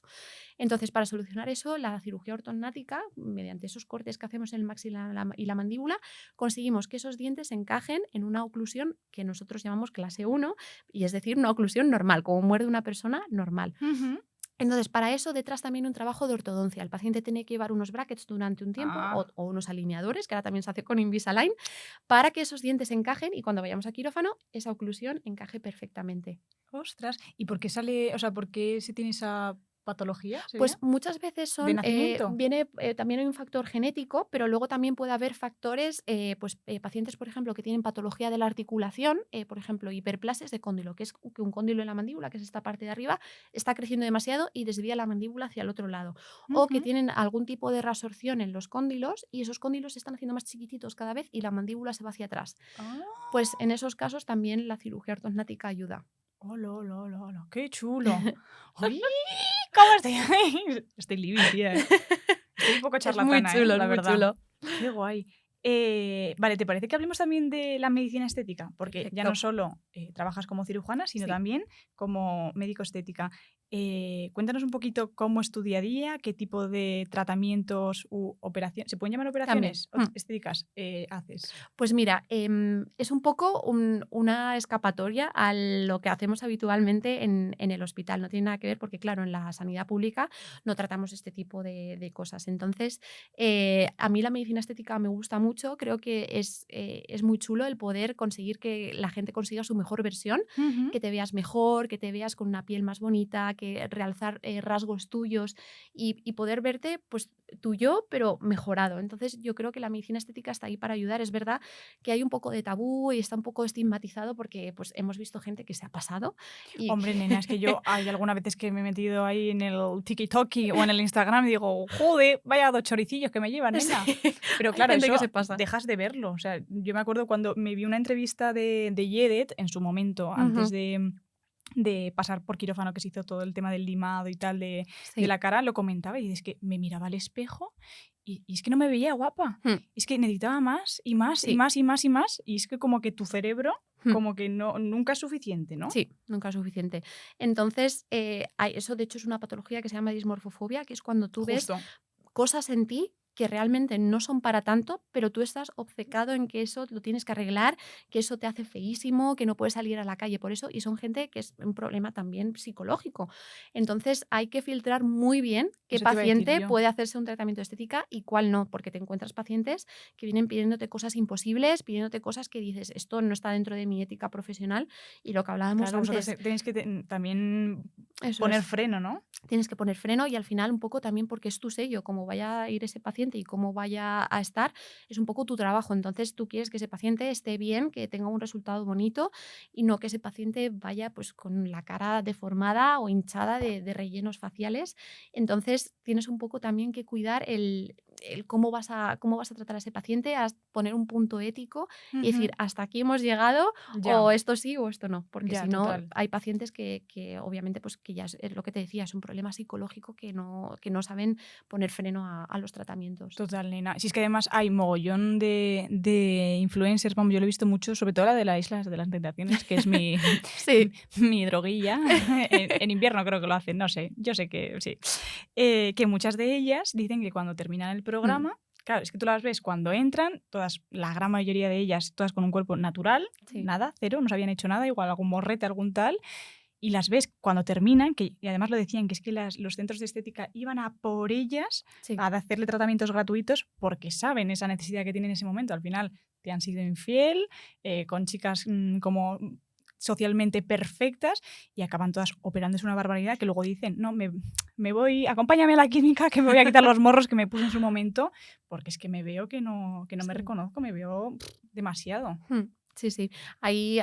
Entonces, para solucionar eso, la cirugía ortognática, mediante esos cortes que hacemos en el maxilar y la mandíbula, conseguimos que esos dientes encajen en una oclusión que nosotros llamamos clase 1, y es decir, una oclusión normal, como muerde una persona normal. Ujú. Entonces, para eso detrás también un trabajo de ortodoncia. El paciente tiene que llevar unos brackets durante un tiempo Ah, o unos alineadores, que ahora también se hace con Invisalign, para que esos dientes encajen y cuando vayamos a quirófano, esa oclusión encaje perfectamente. ostras. ¿Y por qué sale, o sea, por qué se tiene esa patología, Pues sería? muchas veces ¿De nacimiento? también hay un factor genético, pero luego también puede haber factores, pacientes, por ejemplo, que tienen patología de la articulación, por ejemplo, hiperplasias de cóndilo, que es que un cóndilo en la mandíbula, que es esta parte de arriba, está creciendo demasiado y desvía la mandíbula hacia el otro lado. O que Ujú. tienen algún tipo de resorción en los cóndilos y esos cóndilos se están haciendo más chiquititos cada vez y la mandíbula se va hacia atrás. Pues Ah. en esos casos también la cirugía ortognática ayuda. Hola, hola, hola, hola, qué chulo. ¡Ay! ¿Cómo estoy? Estoy living, tía, ¿eh? Estoy un poco Es muy charlatana, ¿eh? chulo, es La muy verdad. chulo. Qué guay. Vale, ¿te parece que hablemos también de la medicina estética? Porque ya no Perfecto. solo trabajas como cirujana, sino Sí. también como médico estética. Cuéntanos un poquito cómo es tu día a día, qué tipo de tratamientos u operaciones, ¿se pueden llamar También. operaciones estéticas? Haces. Pues mira, es un poco una escapatoria a lo que hacemos habitualmente en el hospital. No tiene nada que ver porque, claro, en la sanidad pública no tratamos este tipo de cosas. Entonces, a mí la medicina estética me gusta mucho. Creo que es muy chulo el poder conseguir que la gente consiga su mejor versión, Ujú. que te veas mejor, que te veas con una piel más bonita, que realzar rasgos tuyos y poder verte pues tuyo, pero mejorado. Entonces, yo creo que la medicina estética está ahí para ayudar. Es verdad que hay un poco de tabú y está un poco estigmatizado porque pues, hemos visto gente que se ha pasado y Hombre, nena, es que yo hay algunas veces que me he metido ahí en el TikTok o en el Instagram y digo, joder, vaya dos choricillos que me llevan, sí, nena. Pero hay claro, gente que eso se pasa. dejas de verlo. O sea, yo me acuerdo cuando me vi una entrevista de Yedet en su momento, antes Ujú, de pasar por quirófano, que se hizo todo el tema del limado y tal de sí. la cara, lo comentaba y es que me miraba al espejo y es que no me veía guapa. Mm, Es que necesitaba más y más y sí. más y más y más y es que como que tu cerebro Mm, como que no, nunca es suficiente, ¿no? sí, nunca es suficiente. Entonces, eso de hecho es una patología que se llama dismorfofobia, que es cuando tú ves Justo. cosas en ti que realmente no son para tanto, pero tú estás obcecado en que eso lo tienes que arreglar, que eso te hace feísimo, que no puedes salir a la calle por eso, y son gente que es un problema también psicológico. Entonces hay que filtrar muy bien qué Eso te iba a decir paciente yo. puede hacerse un tratamiento de estética y cuál no, porque te encuentras pacientes que vienen pidiéndote cosas imposibles, pidiéndote cosas que dices, esto no está dentro de mi ética profesional, y lo que hablábamos Claro, vosotros antes, tenéis que también eso poner es. freno, ¿no? Tienes que poner freno y al final un poco también porque es tu sello, cómo vaya a ir ese paciente y cómo vaya a estar, es un poco tu trabajo. Entonces tú quieres que ese paciente esté bien, que tenga un resultado bonito y no que ese paciente vaya pues con la cara deformada o hinchada de rellenos faciales. Entonces tienes un poco también que cuidar el cómo vas a tratar a ese paciente, a poner un punto ético y Ujú. decir, hasta aquí hemos llegado Ya, o esto sí o esto no, porque ya, si no total. hay pacientes que obviamente pues que ya es lo que te decía, es un problema psicológico que no saben poner freno a los tratamientos. Total, nena. Si es que además hay mogollón de influencers, vamos, yo lo he visto mucho, sobre todo la de la Isla de las Tentaciones, que es mi, Sí. mi droguilla. En invierno creo que lo hacen, no sé, yo sé que sí. Que muchas de ellas dicen que cuando terminan el Mm, programa, claro, es que tú las ves cuando entran, todas, la gran mayoría de ellas, todas con un cuerpo natural, sí. nada, cero, no se habían hecho nada, igual algún morrete, algún tal, y las ves cuando terminan, que, y además lo decían, que es que los centros de estética iban a por ellas Sí. a hacerle tratamientos gratuitos porque saben esa necesidad que tienen en ese momento. Al final te han sido infiel, con chicas como socialmente perfectas y acaban todas operándose una barbaridad que luego dicen, no, me voy, acompáñame a la clínica que me voy a quitar los morros que me puse en su momento porque es que me veo que no me Sí. reconozco, me veo demasiado. Sí, sí. Ahí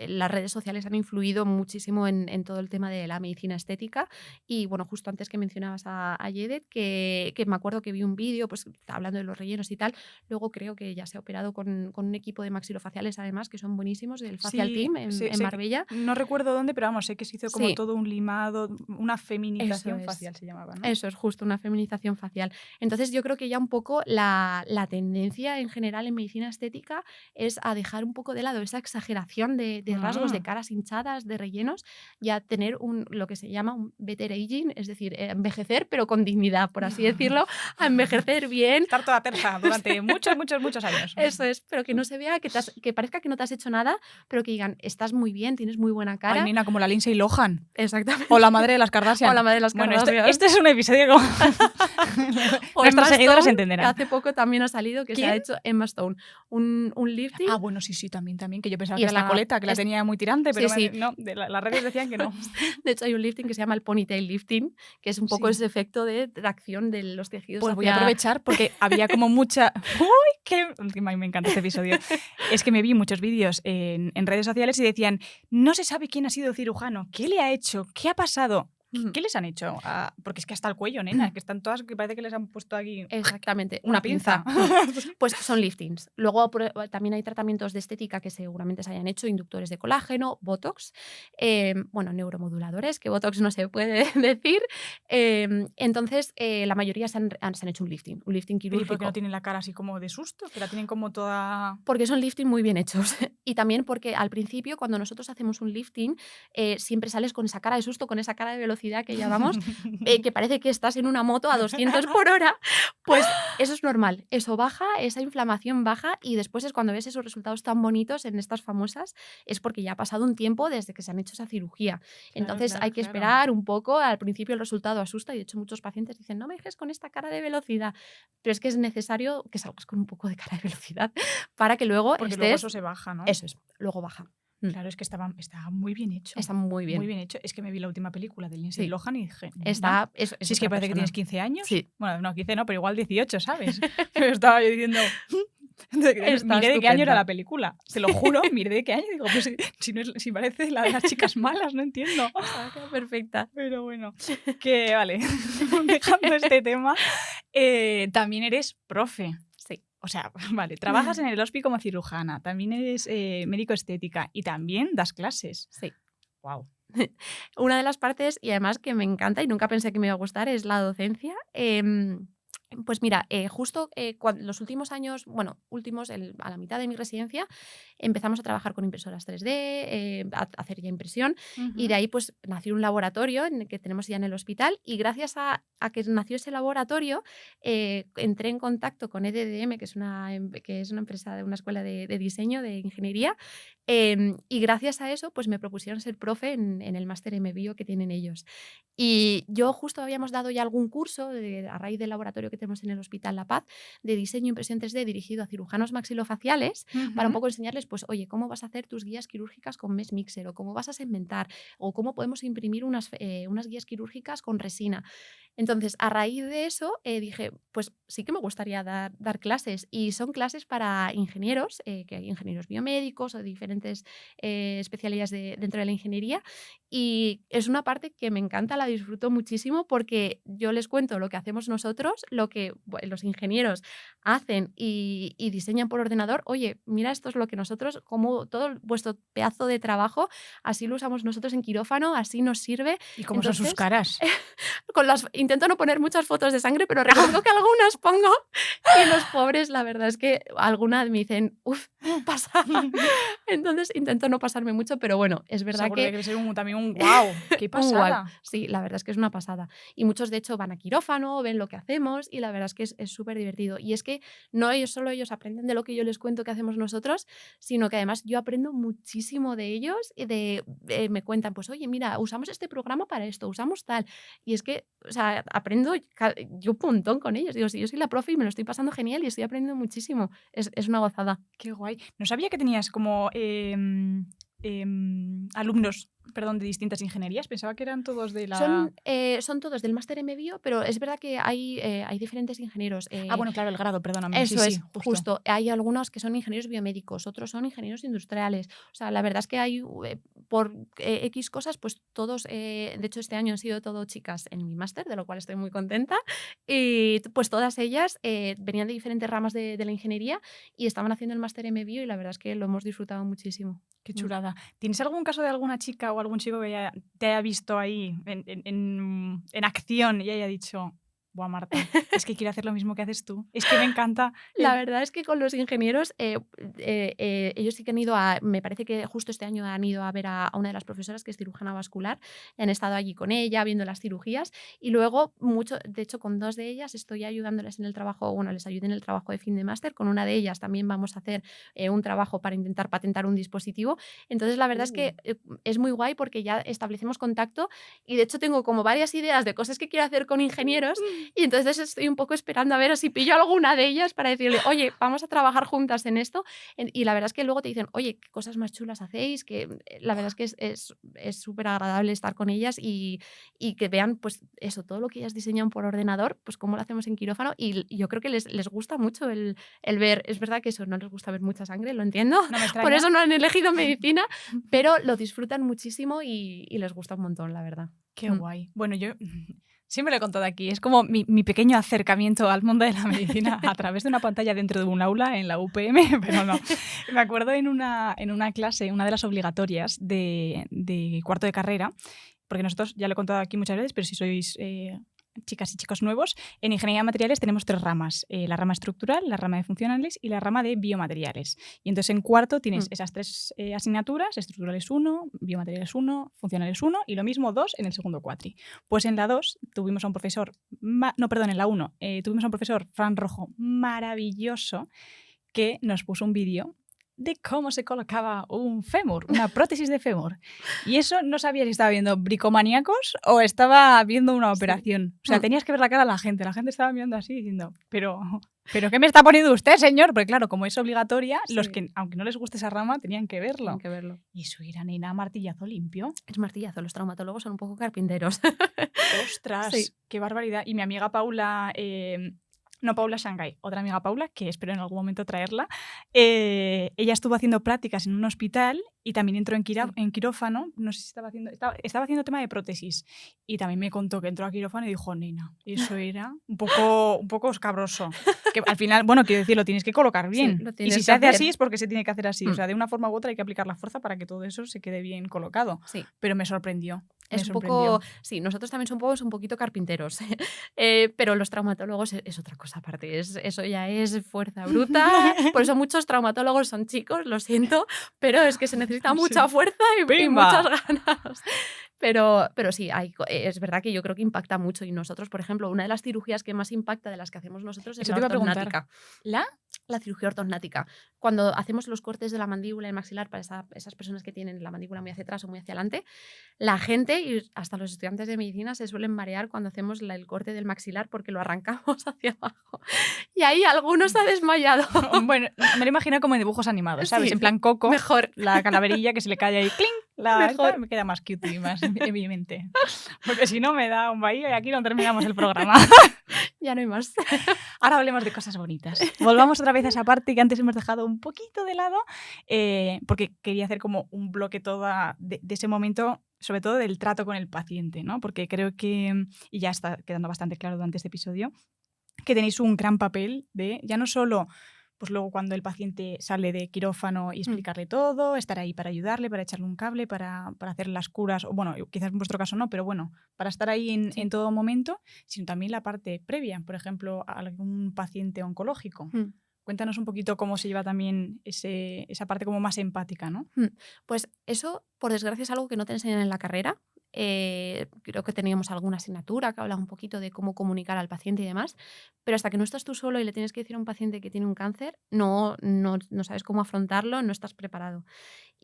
las redes sociales han influido muchísimo en todo el tema de la medicina estética. Y bueno, justo antes que mencionabas a Yedet, que me acuerdo que vi un vídeo pues, hablando de los rellenos y tal. Luego creo que ya se ha operado con un equipo de maxilofaciales, además, que son buenísimos, del Facial Sí, Team en Marbella. no recuerdo dónde, pero vamos, sé que se hizo como Sí, todo un limado, una eso feminización es. facial se llamaba, ¿no? Eso es justo, una feminización facial. Entonces yo creo que ya un poco la tendencia en general en medicina estética es a dejar un poco de lado esa exageración de rasgos, de Mm. caras hinchadas, de rellenos, y a tener lo que se llama un better aging, es decir, envejecer pero con dignidad, por así decirlo, a envejecer bien. Estar toda tersa durante muchos, muchos, muchos años. Eso es, pero que no se vea, que parezca que no te has hecho nada, pero que digan, estás muy bien, tienes muy buena Ay, cara. nena, como la Lindsay Lohan. O Exactamente. la madre de las O la Kardashian. madre de las Bueno, Kardashian. este es un episodio como... O Emma Nuestras seguidoras Stone, que entenderán. hace poco también ha salido, que se ¿Quién? ha hecho Emma Stone, un lifting Ah, bueno, sí, también, que yo pensaba y que era la está... coleta, que la tenía muy tirante, Sí, pero sí. no, las redes decían que no. De hecho, hay un lifting que se llama el ponytail lifting, que es un poco Sí. ese efecto de tracción de los tejidos Pues voy a hacia... aprovechar porque había como mucha... ¡Uy! Encima me encanta este episodio. Es que me vi muchos vídeos en redes sociales y decían, no se sabe quién ha sido el cirujano, qué le ha hecho, qué ha pasado. ¿Qué les han hecho? Porque es que hasta el cuello, nena, que están todas que parece que les han puesto aquí Exactamente, una una pinza. pinza. Pues son liftings. Luego también hay tratamientos de estética que seguramente se hayan hecho, inductores de colágeno, Botox, bueno, neuromoduladores, que Botox no se puede decir. Entonces, la mayoría se han hecho un lifting Pero ¿y por qué no quirúrgico. tienen la cara así como de susto? Que la tienen como toda... Porque son lifting muy bien hechos. Y también porque al principio, cuando nosotros hacemos un lifting, siempre sales con esa cara de susto, con esa cara de velocidad que llamamos, que parece que estás en una moto a 200 por hora. Pues eso es normal. Eso baja, esa inflamación baja y después es cuando ves esos resultados tan bonitos en estas famosas, es porque ya ha pasado un tiempo desde que se han hecho esa cirugía. Claro, Entonces claro, hay que claro. esperar un poco. Al principio el resultado asusta y de hecho muchos pacientes dicen, no me dejes con esta cara de velocidad. Pero es que es necesario que salgas con un poco de cara de velocidad para que luego Porque luego eso estés... se baja, ¿no? Eso es, luego baja. Claro, es que estaba muy bien hecho. Está muy Muy bien. bien hecho. Es que me vi la última película de Lindsay Sí. Lohan y dije, Está, es si es que otra parece que persona. tienes 15 años. Sí. Bueno, no, 15 no, pero igual 18, ¿sabes? Pero estaba yo diciendo... Está Miré de qué año era estupenda. la película. Te lo juro, miré de qué año. Digo, pues si parece la de las chicas malas, no entiendo. Está perfecta. Pero bueno, que vale, dejando este tema, también eres profe. Sí. O sea, vale, trabajas en el hospi como cirujana, también eres médico estética y también das clases. Sí. Wow. Una de las partes, y además que me encanta y nunca pensé que me iba a gustar, es la docencia. Pues mira, justo los últimos años, bueno, a la mitad de mi residencia, empezamos a trabajar con impresoras 3D, a hacer ya impresión, y de ahí pues nació un laboratorio en el que tenemos ya en el hospital, y gracias a que nació ese laboratorio, entré en contacto con EDDM, que es una empresa de una escuela de diseño, de ingeniería, y gracias a eso pues me propusieron ser profe en el máster MBio que tienen ellos. Y yo justo habíamos dado ya algún curso a raíz del laboratorio que tenemos en el Hospital La Paz de diseño e impresión 3D dirigido a cirujanos maxilofaciales para un poco enseñarles, pues, oye, cómo vas a hacer tus guías quirúrgicas con Mesh Mixer o cómo vas a segmentar o cómo podemos imprimir unas guías quirúrgicas con resina. Entonces, a raíz de eso, dije, pues sí que me gustaría dar clases y son clases para ingenieros, que hay ingenieros biomédicos o de diferentes especialidades dentro de la ingeniería, y es una parte que me encanta, la disfruto muchísimo porque yo les cuento lo que hacemos nosotros, lo que los ingenieros hacen y diseñan por ordenador. Oye, mira, esto es lo que nosotros, como todo vuestro pedazo de trabajo, así lo usamos nosotros en quirófano, así nos sirve. ¿Y cómo son sus caras? Intento no poner muchas fotos de sangre, pero reconozco que algunas pongo y los pobres, la verdad es que algunas me dicen, uff, pasa. Entonces intento no pasarme mucho, pero bueno, es verdad Seguro que debe ser también un wow, qué pasada. Sí, la verdad es que es una pasada. Y muchos, de hecho, van a quirófano, ven lo que hacemos y la verdad es que es súper divertido. Y es que no solo ellos aprenden de lo que yo les cuento que hacemos nosotros, sino que además yo aprendo muchísimo de ellos y me cuentan, pues oye, mira, usamos este programa para esto, usamos tal. Y es que, o sea, aprendo yo un montón con ellos. Digo, si yo soy la profe y me lo estoy pasando genial y estoy aprendiendo muchísimo. Es una gozada. Qué guay. No sabía que tenías como alumnos, perdón, de distintas ingenierías. Pensaba que eran todos de la... Son todos del máster MBio, pero es verdad que hay diferentes ingenieros. bueno, claro, el grado, perdóname. Eso sí, es, justo. Hay algunos que son ingenieros biomédicos, otros son ingenieros industriales. O sea, la verdad es que hay, por X cosas, pues todos, de hecho este año han sido todo chicas en mi máster, de lo cual estoy muy contenta. Y pues todas ellas venían de diferentes ramas de la ingeniería y estaban haciendo el máster MBio y la verdad es que lo hemos disfrutado muchísimo. Qué chulada. ¿Tienes algún caso de alguna chica o algún chico que te haya visto ahí en acción y haya dicho, buah, Marta, es que quiero hacer lo mismo que haces tú? Es que me encanta. La verdad es que con los ingenieros, ellos sí que han ido me parece que justo este año han ido a ver a una de las profesoras que es cirujana vascular, han estado allí con ella viendo las cirugías y luego, de hecho con dos de ellas estoy ayudándoles en el trabajo, bueno, les ayudé en el trabajo de fin de máster, con una de ellas también vamos a hacer un trabajo para intentar patentar un dispositivo. Entonces la verdad es que es muy guay porque ya establecemos contacto y de hecho tengo como varias ideas de cosas que quiero hacer con ingenieros y entonces estoy un poco esperando a ver si pillo alguna de ellas para decirle, oye, vamos a trabajar juntas en esto. Y la verdad es que luego te dicen, oye, qué cosas más chulas hacéis, que la verdad es que es súper agradable estar con ellas y que vean, pues eso, todo lo que ellas diseñan por ordenador, pues cómo lo hacemos en quirófano. Y yo creo que les gusta mucho el ver, es verdad que eso no les gusta ver mucha sangre, lo entiendo, no me extraña. Por eso no han elegido medicina, pero lo disfrutan muchísimo y les gusta un montón, la verdad. Qué guay. Bueno, yo siempre lo he contado aquí, es como mi pequeño acercamiento al mundo de la medicina a través de una pantalla dentro de un aula en la UPM, pero no. Me acuerdo en una clase, una de las obligatorias de cuarto de carrera, porque nosotros, ya lo he contado aquí muchas veces, pero si sois chicas y chicos nuevos, en ingeniería de materiales tenemos 3 ramas, la rama estructural, la rama de funcionales y la rama de biomateriales. Y entonces en cuarto tienes esas 3 asignaturas, estructurales 1, biomateriales 1, funcionales 1 y lo mismo 2 en el segundo cuatri. Pues en la 2 tuvimos a un profesor, en la 1 tuvimos a un profesor, Fran Rojo, maravilloso, que nos puso un vídeo de cómo se colocaba un fémur, una prótesis de fémur. Y eso no sabía si estaba viendo Bricomaníacos o estaba viendo una operación. O sea, tenías que ver la cara a la gente. La gente estaba mirando así diciendo, ¿pero qué me está poniendo usted, señor? Porque claro, como es obligatoria, los que, aunque no les guste esa rama, tenían que verlo. Tienen que verlo. Y eso era, nena, martillazo limpio. Es martillazo, los traumatólogos son un poco carpinteros. ¡Ostras! ¡Qué barbaridad! Y mi amiga Paula... no Paula Shanghai, otra amiga Paula, que espero en algún momento traerla, ella estuvo haciendo prácticas en un hospital y también entró en quirófano, no sé si estaba haciendo tema de prótesis y también me contó que entró a quirófano y dijo, nena, eso era un poco escabroso. Que al final, bueno, quiero decir, lo tienes que colocar bien. Sí, y si se hace así es porque se tiene que hacer así. O sea, de una forma u otra hay que aplicar la fuerza para que todo eso se quede bien colocado. Sí. Pero me sorprendió. Es un poco, sí, nosotros también somos un poquito carpinteros, pero los traumatólogos es otra cosa aparte, eso ya es fuerza bruta, por eso muchos traumatólogos son chicos, lo siento, pero es que se necesita mucha fuerza y muchas ganas. Pero sí, es verdad que yo creo que impacta mucho y nosotros, por ejemplo, una de las cirugías que más impacta de las que hacemos nosotros es Eso la te iba a ortognática. preguntar. La cirugía ortognática. Cuando hacemos los cortes de la mandíbula y el maxilar para esas personas que tienen la mandíbula muy hacia atrás o muy hacia adelante, la gente y hasta los estudiantes de medicina se suelen marear cuando hacemos el corte del maxilar porque lo arrancamos hacia abajo. Y ahí alguno se ha desmayado. Bueno, me lo imagino como en dibujos animados, ¿sabes? Sí, en plan Coco, mejor. la calaverilla que se le cae ahí, ¡cling! Mejor. Me queda más cute y más evidente. Porque si no me da un bahío y aquí no terminamos el programa. Ya no hay más. Ahora hablemos de cosas bonitas. Volvamos otra vez a esa parte que antes hemos dejado un poquito de lado, porque quería hacer como un bloque todo de ese momento, sobre todo del trato con el paciente, ¿no? Porque creo que, y ya está quedando bastante claro durante este episodio, que tenéis un gran papel de ya no solo pues luego cuando el paciente sale de quirófano y explicarle todo, estar ahí para ayudarle, para echarle un cable, para hacer las curas, o bueno, quizás en vuestro caso no, pero bueno, para estar ahí en todo momento, sino también la parte previa, por ejemplo, a algún paciente oncológico. Cuéntanos un poquito cómo se lleva también esa parte como más empática, ¿no? Pues eso, por desgracia, es algo que no te enseñan en la carrera. Creo que teníamos alguna asignatura que hablaba un poquito de cómo comunicar al paciente y demás, pero hasta que no estás tú solo y le tienes que decir a un paciente que tiene un cáncer, no sabes cómo afrontarlo, no estás preparado.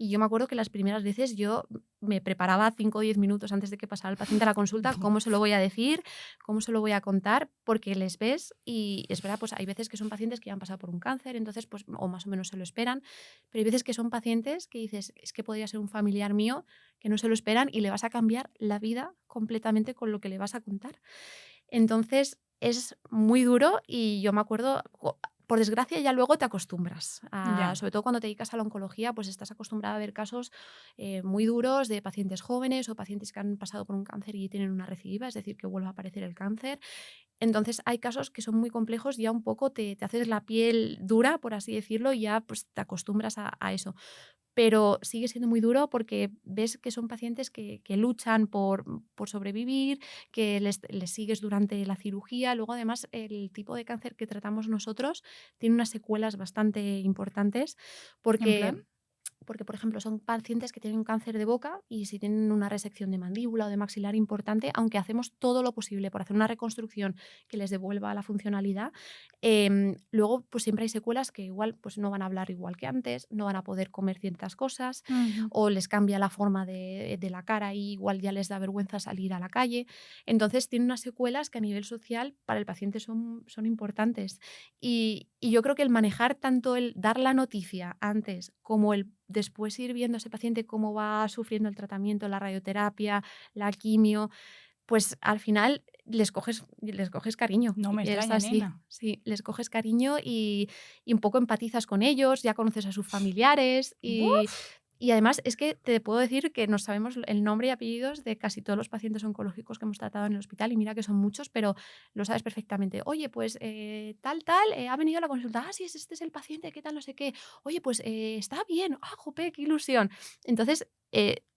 Y yo me acuerdo que las primeras veces yo me preparaba 5 o 10 minutos antes de que pasara el paciente a la consulta, cómo se lo voy a decir, cómo se lo voy a contar, porque les ves y es verdad, pues hay veces que son pacientes que ya han pasado por un cáncer, entonces pues o más o menos se lo esperan, pero hay veces que son pacientes que dices, es que podría ser un familiar mío que no se lo esperan y le vas a cambiar la vida completamente con lo que le vas a contar. Entonces es muy duro y yo me acuerdo, por desgracia ya luego te acostumbras, sobre todo cuando te dedicas a la oncología, pues estás acostumbrada a ver casos muy duros de pacientes jóvenes o pacientes que han pasado por un cáncer y tienen una recidiva, es decir, que vuelve a aparecer el cáncer. Entonces hay casos que son muy complejos y ya un poco te haces la piel dura, por así decirlo, y ya pues, te acostumbras a eso. Pero sigue siendo muy duro porque ves que son pacientes que luchan por sobrevivir, que les sigues durante la cirugía. Luego, además, el tipo de cáncer que tratamos nosotros tiene unas secuelas bastante importantes ¿En plan? porque, por ejemplo, son pacientes que tienen un cáncer de boca y si tienen una resección de mandíbula o de maxilar importante, aunque hacemos todo lo posible por hacer una reconstrucción que les devuelva la funcionalidad, luego pues siempre hay secuelas que igual pues no van a hablar igual que antes, no van a poder comer ciertas cosas o les cambia la forma de la cara y igual ya les da vergüenza salir a la calle. Entonces tienen unas secuelas que a nivel social para el paciente son importantes. Y yo creo que el manejar tanto el dar la noticia antes como el después ir viendo a ese paciente cómo va sufriendo el tratamiento, la radioterapia, la quimio, pues al final les coges cariño. No me Es extraña, así, nena. sí, les coges cariño y un poco empatizas con ellos, ya conoces a sus familiares y además es que te puedo decir que nos sabemos el nombre y apellidos de casi todos los pacientes oncológicos que hemos tratado en el hospital y mira que son muchos, pero lo sabes perfectamente. Oye, pues tal, ha venido a la consulta. Ah, sí, este es el paciente, ¿qué tal? No sé qué. Oye, pues está bien. Ah, jope, qué ilusión. Entonces,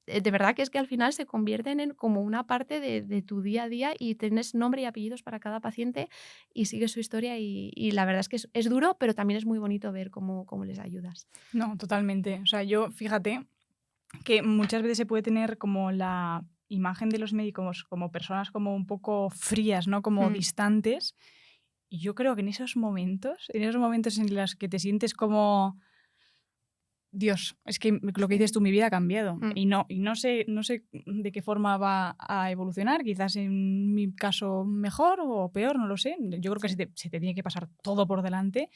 de verdad que es que al final se convierten en como una parte de tu día a día y tienes nombre y apellidos para cada paciente y sigues su historia y la verdad es que es duro, pero también es muy bonito ver cómo les ayudas. No, totalmente. O sea, yo, fíjate, que muchas veces se puede tener como la imagen de los médicos como personas como un poco frías, ¿no? Como distantes. Y yo creo que en esos momentos en los que te sientes como, Dios, es que lo que dices tú, mi vida ha cambiado. Y no sé de qué forma va a evolucionar. Quizás en mi caso mejor o peor, no lo sé. Yo creo que se te tiene que pasar todo por delante.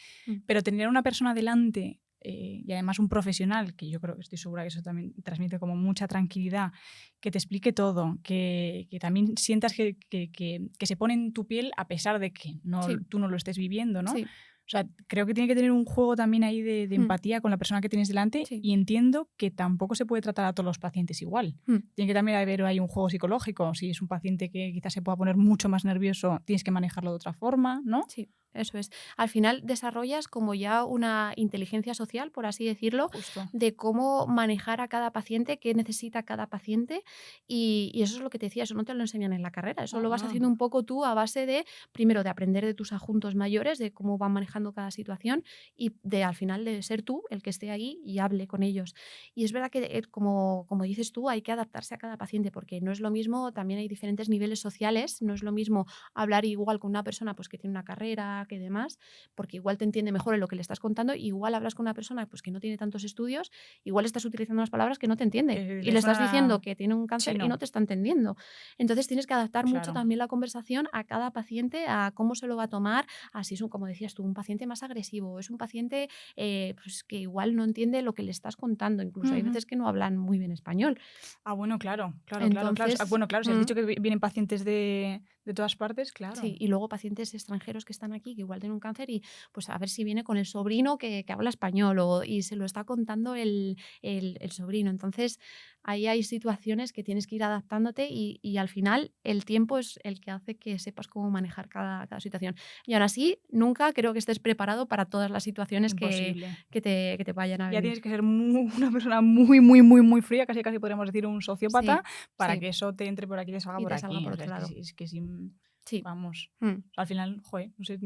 Pero tener a una persona delante y además un profesional, que yo creo que estoy segura que eso también transmite como mucha tranquilidad, que te explique todo, que también sientas que se pone en tu piel a pesar de que tú no lo estés viviendo, ¿no? Sí. O sea, creo que tiene que tener un juego también ahí de empatía con la persona que tienes delante y entiendo que tampoco se puede tratar a todos los pacientes igual. Tiene que también haber ahí un juego psicológico. Si es un paciente que quizás se pueda poner mucho más nervioso, tienes que manejarlo de otra forma, ¿no? Sí, eso es. Al final desarrollas como ya una inteligencia social, por así decirlo, Justo. de cómo manejar a cada paciente, qué necesita cada paciente y eso es lo que te decía, eso no te lo enseñan en la carrera, eso lo vas haciendo un poco tú a base de, primero, de aprender de tus adjuntos mayores, de cómo van manejando cada situación y de al final de ser tú el que esté ahí y hable con ellos. Y es verdad que, como dices tú, hay que adaptarse a cada paciente porque no es lo mismo, también hay diferentes niveles sociales, no es lo mismo hablar igual con una persona pues, que tiene una carrera, que demás, porque igual te entiende mejor en lo que le estás contando, igual hablas con una persona pues, que no tiene tantos estudios, igual estás utilizando unas palabras que no te entiende Que y le le estás suena diciendo que tiene un cáncer y chino. no te está entendiendo. Entonces tienes que adaptar mucho Claro. también la conversación a cada paciente, a cómo se lo va a tomar, así es, como decías tú, un paciente más agresivo, es un paciente pues, que igual no entiende lo que le estás contando, incluso hay Ujú. veces que no hablan muy bien español. Ah, bueno, claro. Entonces, Bueno, claro, si has dicho que vienen pacientes de todas partes, claro. sí, y luego pacientes extranjeros que están aquí, que igual tienen un cáncer y pues a ver si viene con el sobrino que habla español y se lo está contando el sobrino. Entonces, ahí hay situaciones que tienes que ir adaptándote y al final el tiempo es el que hace que sepas cómo manejar cada situación. Y aún así, nunca creo que estés preparado para todas las situaciones que, Imposible. que te, que te vayan a Ya venir. tienes que ser una persona muy fría, casi podríamos decir un sociópata, Sí, para sí, que eso te entre por aquí y te salga y por te salga aquí. por O sea, otro lado. es que Sí, vamos, mm, al final, joder, no sé,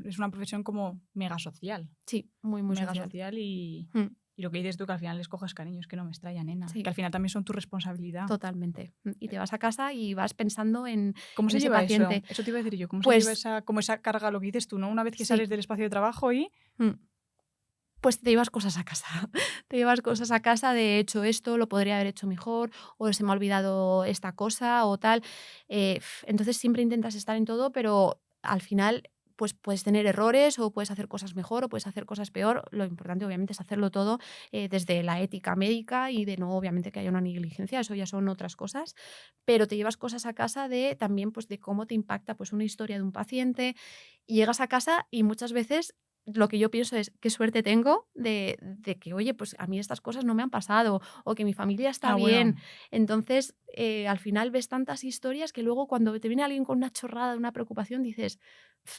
es una profesión como mega social. sí, muy, muy Mega social. social Mm, y lo que dices tú, que al final les coges cariño, es que no me extraña, nena. Que sí. al final también son tu responsabilidad. Totalmente. Y te vas a casa y vas pensando ¿Cómo en se ese lleva eso? paciente. Eso te iba a decir yo. ¿Cómo se lleva Pues esa, como esa carga, lo que dices tú, ¿no? Una vez que sí, sales del espacio de trabajo y... mm, pues te llevas cosas a casa. Te llevas cosas a casa de hecho esto, lo podría haber hecho mejor, o se me ha olvidado esta cosa o tal. Entonces siempre intentas estar en todo, pero al final pues puedes tener errores o puedes hacer cosas mejor o puedes hacer cosas peor. Lo importante obviamente es hacerlo todo desde la ética médica y de no obviamente que haya una negligencia, eso ya son otras cosas, pero te llevas cosas a casa de también pues de cómo te impacta pues una historia de un paciente y llegas a casa y muchas veces lo que yo pienso es qué suerte tengo de que, oye, pues a mí estas cosas no me han pasado o que mi familia está Ah, bueno. bien. Entonces, al final ves tantas historias que luego cuando te viene alguien con una chorrada, una preocupación, dices,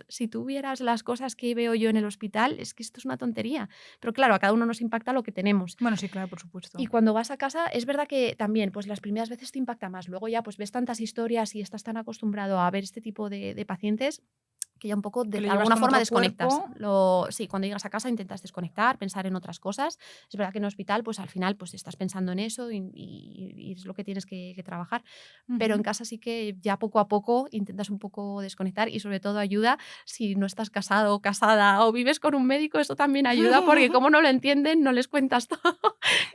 Si tú vieras las cosas que veo yo en el hospital, es que esto es una tontería". Pero claro, a cada uno nos impacta lo que tenemos. Bueno, sí, claro, por supuesto. Y cuando vas a casa, es verdad que también, pues las primeras veces te impacta más. Luego ya pues ves tantas historias y estás tan acostumbrado a ver este tipo de pacientes que ya un poco Que de lo llevas alguna con forma otro desconectas. cuerpo. Sí, cuando llegas a casa intentas desconectar, pensar en otras cosas. Es verdad que en el hospital, pues al final, pues estás pensando en eso y es lo que tienes que trabajar. Pero en Ujú. casa sí que ya poco a poco intentas un poco desconectar y sobre todo ayuda si no estás casado o casada o vives con un médico, eso también ayuda porque como no lo entienden, no les cuentas todo.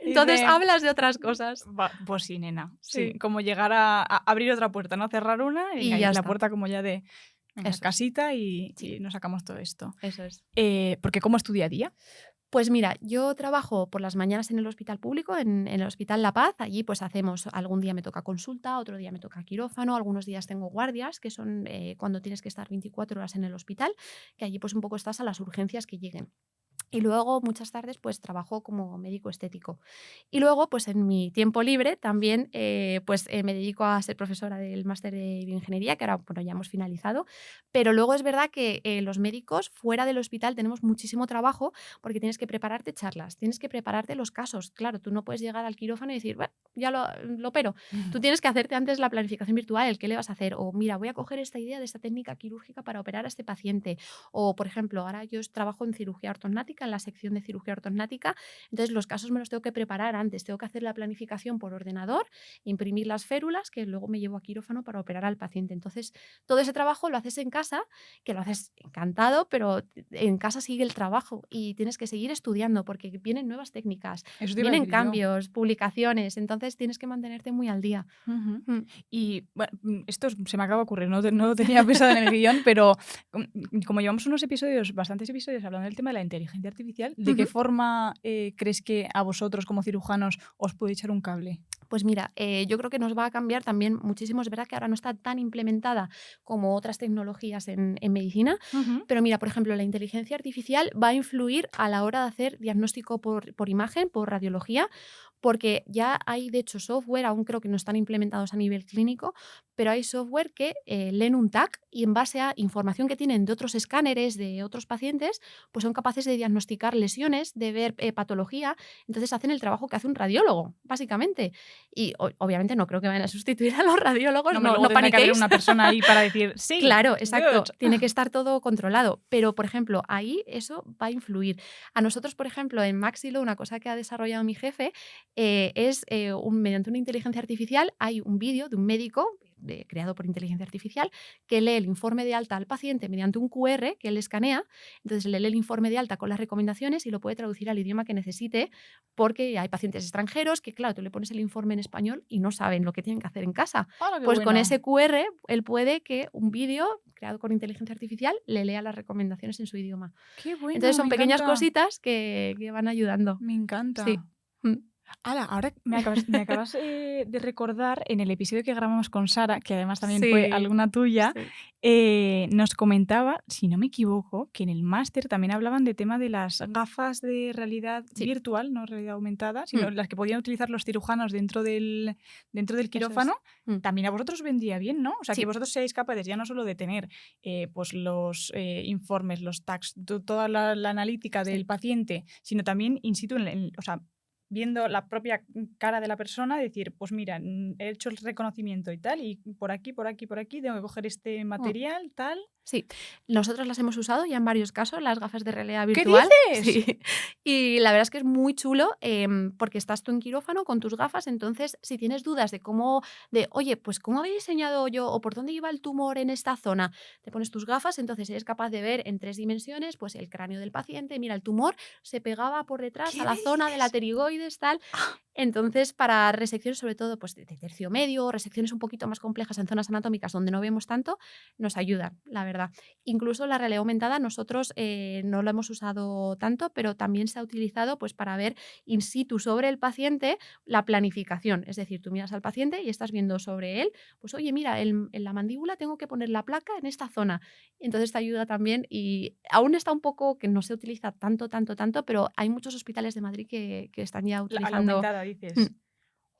Entonces Dice, hablas de otras cosas. Pues sí, nena, sí. Sí. Como llegar a abrir otra puerta, no cerrar una, Y venga, ya y la está. puerta como ya de, venga, Eso es. casita Sí, y nos sacamos todo esto. eso es. Porque ¿cómo es tu día a día? Pues mira, yo trabajo por las mañanas en el hospital público, en el Hospital La Paz. Allí pues hacemos, algún día me toca consulta, otro día me toca quirófano, algunos días tengo guardias, que son cuando tienes que estar 24 horas en el hospital, que allí pues un poco estás a las urgencias que lleguen. Y luego muchas tardes pues trabajo como médico estético. Y luego pues en mi tiempo libre también me dedico a ser profesora del máster de bioingeniería, que ahora bueno, ya hemos finalizado. Pero luego es verdad que los médicos fuera del hospital tenemos muchísimo trabajo porque tienes que prepararte charlas, tienes que prepararte los casos. Claro, tú no puedes llegar al quirófano y decir, bueno, ya lo opero. Tú tienes que hacerte antes la planificación virtual, el qué le vas a hacer. O mira, voy a coger esta idea de esta técnica quirúrgica para operar a este paciente. O, por ejemplo, ahora yo trabajo en cirugía ortognática, en la sección de cirugía ortognática, entonces los casos me los tengo que preparar antes, tengo que hacer la planificación por ordenador, imprimir las férulas, que luego me llevo a quirófano para operar al paciente. Entonces, todo ese trabajo lo haces en casa, que lo haces encantado, pero en casa sigue el trabajo y tienes que seguir estudiando porque vienen nuevas técnicas, Eso te iba a vienen decir yo. cambios, publicaciones, entonces tienes que mantenerte muy al día. Ujú. Mm, Y bueno, esto se me acaba de ocurrir, no lo tenía pensado en el guión, pero como llevamos bastantes episodios hablando del tema de la inteligencia artificial, ¿de qué ujú. forma crees que a vosotros como cirujanos os puede echar un cable? Pues mira, yo creo que nos va a cambiar también muchísimo. Es verdad que ahora no está tan implementada como otras tecnologías en medicina, Ujú. pero mira, por ejemplo, la inteligencia artificial va a influir a la hora de hacer diagnóstico por imagen, por radiología, porque ya hay, de hecho, software, aún creo que no están implementados a nivel clínico, pero hay software que leen un TAC y en base a información que tienen de otros escáneres, de otros pacientes, pues son capaces de diagnosticar lesiones, de ver patología. Entonces hacen el trabajo que hace un radiólogo, básicamente. Y obviamente no creo que vayan a sustituir a los radiólogos, No, hombre, no, luego no tendrá que haber paniquéis. una persona ahí para decir, sí, Claro, good. exacto. Tiene que estar todo controlado. Pero, por ejemplo, ahí eso va a influir. A nosotros, por ejemplo, en Maxilo, una cosa que ha desarrollado mi jefe es mediante una inteligencia artificial, hay un vídeo de un médico creado por inteligencia artificial que lee el informe de alta al paciente mediante un QR que él escanea. Entonces le lee el informe de alta con las recomendaciones y lo puede traducir al idioma que necesite, porque hay pacientes extranjeros que, claro, tú le pones el informe en español y no saben lo que tienen que hacer en casa. ¡Hala, qué Pues con bueno! ese QR, él puede que un vídeo creado con inteligencia artificial le lea las recomendaciones en su idioma. ¡Qué Entonces bueno! son Me pequeñas encanta. cositas que van ayudando. Me Sí. encanta. Mm. Hala, ahora me acabas de recordar en el episodio que grabamos con Sara, que además también fue Sí, alumna tuya, sí. nos comentaba, si no me equivoco, que en el máster también hablaban de tema de las gafas de realidad Sí. virtual, no realidad aumentada, sino Mm. las que podían utilizar los cirujanos dentro del Eso es. quirófano. Mm. También a vosotros vendría bien, ¿no? O sea, que Sí. vosotros seáis capaces ya no solo de tener pues los informes, los tags, toda la analítica del Sí. paciente, sino también in situ, o sea, viendo la propia cara de la persona, decir, pues mira, he hecho el reconocimiento y tal, y por aquí, por aquí, por aquí, tengo que coger este Mm. material, tal. Sí, nosotros las hemos usado ya en varios casos, las gafas de realidad ¿Qué virtual. dices? Sí. Y la verdad es que es muy chulo, porque estás tú en quirófano con tus gafas. Entonces, si tienes dudas oye, pues cómo había diseñado yo o por dónde iba el tumor en esta zona, te pones tus gafas, entonces eres capaz de ver en 3 dimensiones pues el cráneo del paciente. Mira, el tumor se pegaba por detrás a ¿Qué la me zona de la dices? pterigoides, tal. Entonces, para resecciones, sobre todo pues de tercio medio, resecciones un poquito más complejas en zonas anatómicas donde no vemos tanto, nos ayudan, la verdad. Incluso la realidad aumentada nosotros no lo hemos usado tanto, pero también se ha utilizado pues, para ver in situ sobre el paciente la planificación. Es decir, tú miras al paciente y estás viendo sobre él, pues oye, mira, en la mandíbula tengo que poner la placa en esta zona. Entonces te ayuda también y aún está un poco que no se utiliza tanto, tanto, tanto, pero hay muchos hospitales de Madrid que están ya A la utilizando. aumentada, Mm. dices.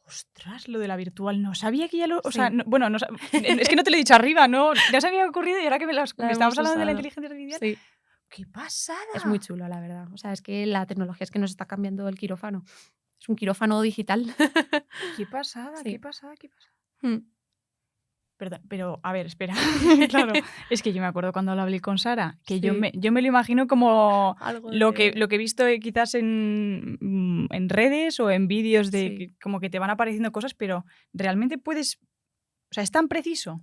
Ostras, lo de la virtual, no sabía que ya lo. O sea, Sí, bueno, es que no te lo he dicho arriba, no, ya se me había ocurrido y ahora que me la estábamos hemos hablando de la usado. inteligencia artificial. Sí. ¡Qué Es muy pasada! chulo, la verdad. O sea, es que la tecnología es que nos está cambiando el quirófano. Es un quirófano digital. ¡Qué pasada, qué Sí. pasada, qué pasada! Mm. Perdón, pero a ver, espera. Claro, es que yo me acuerdo cuando lo hablé con Sara, que yo Sí, me, yo me lo imagino como algo lo que, de. lo que he visto quizás en redes o en vídeos de Sí. como que te van apareciendo cosas, pero realmente puedes. O sea, es tan preciso.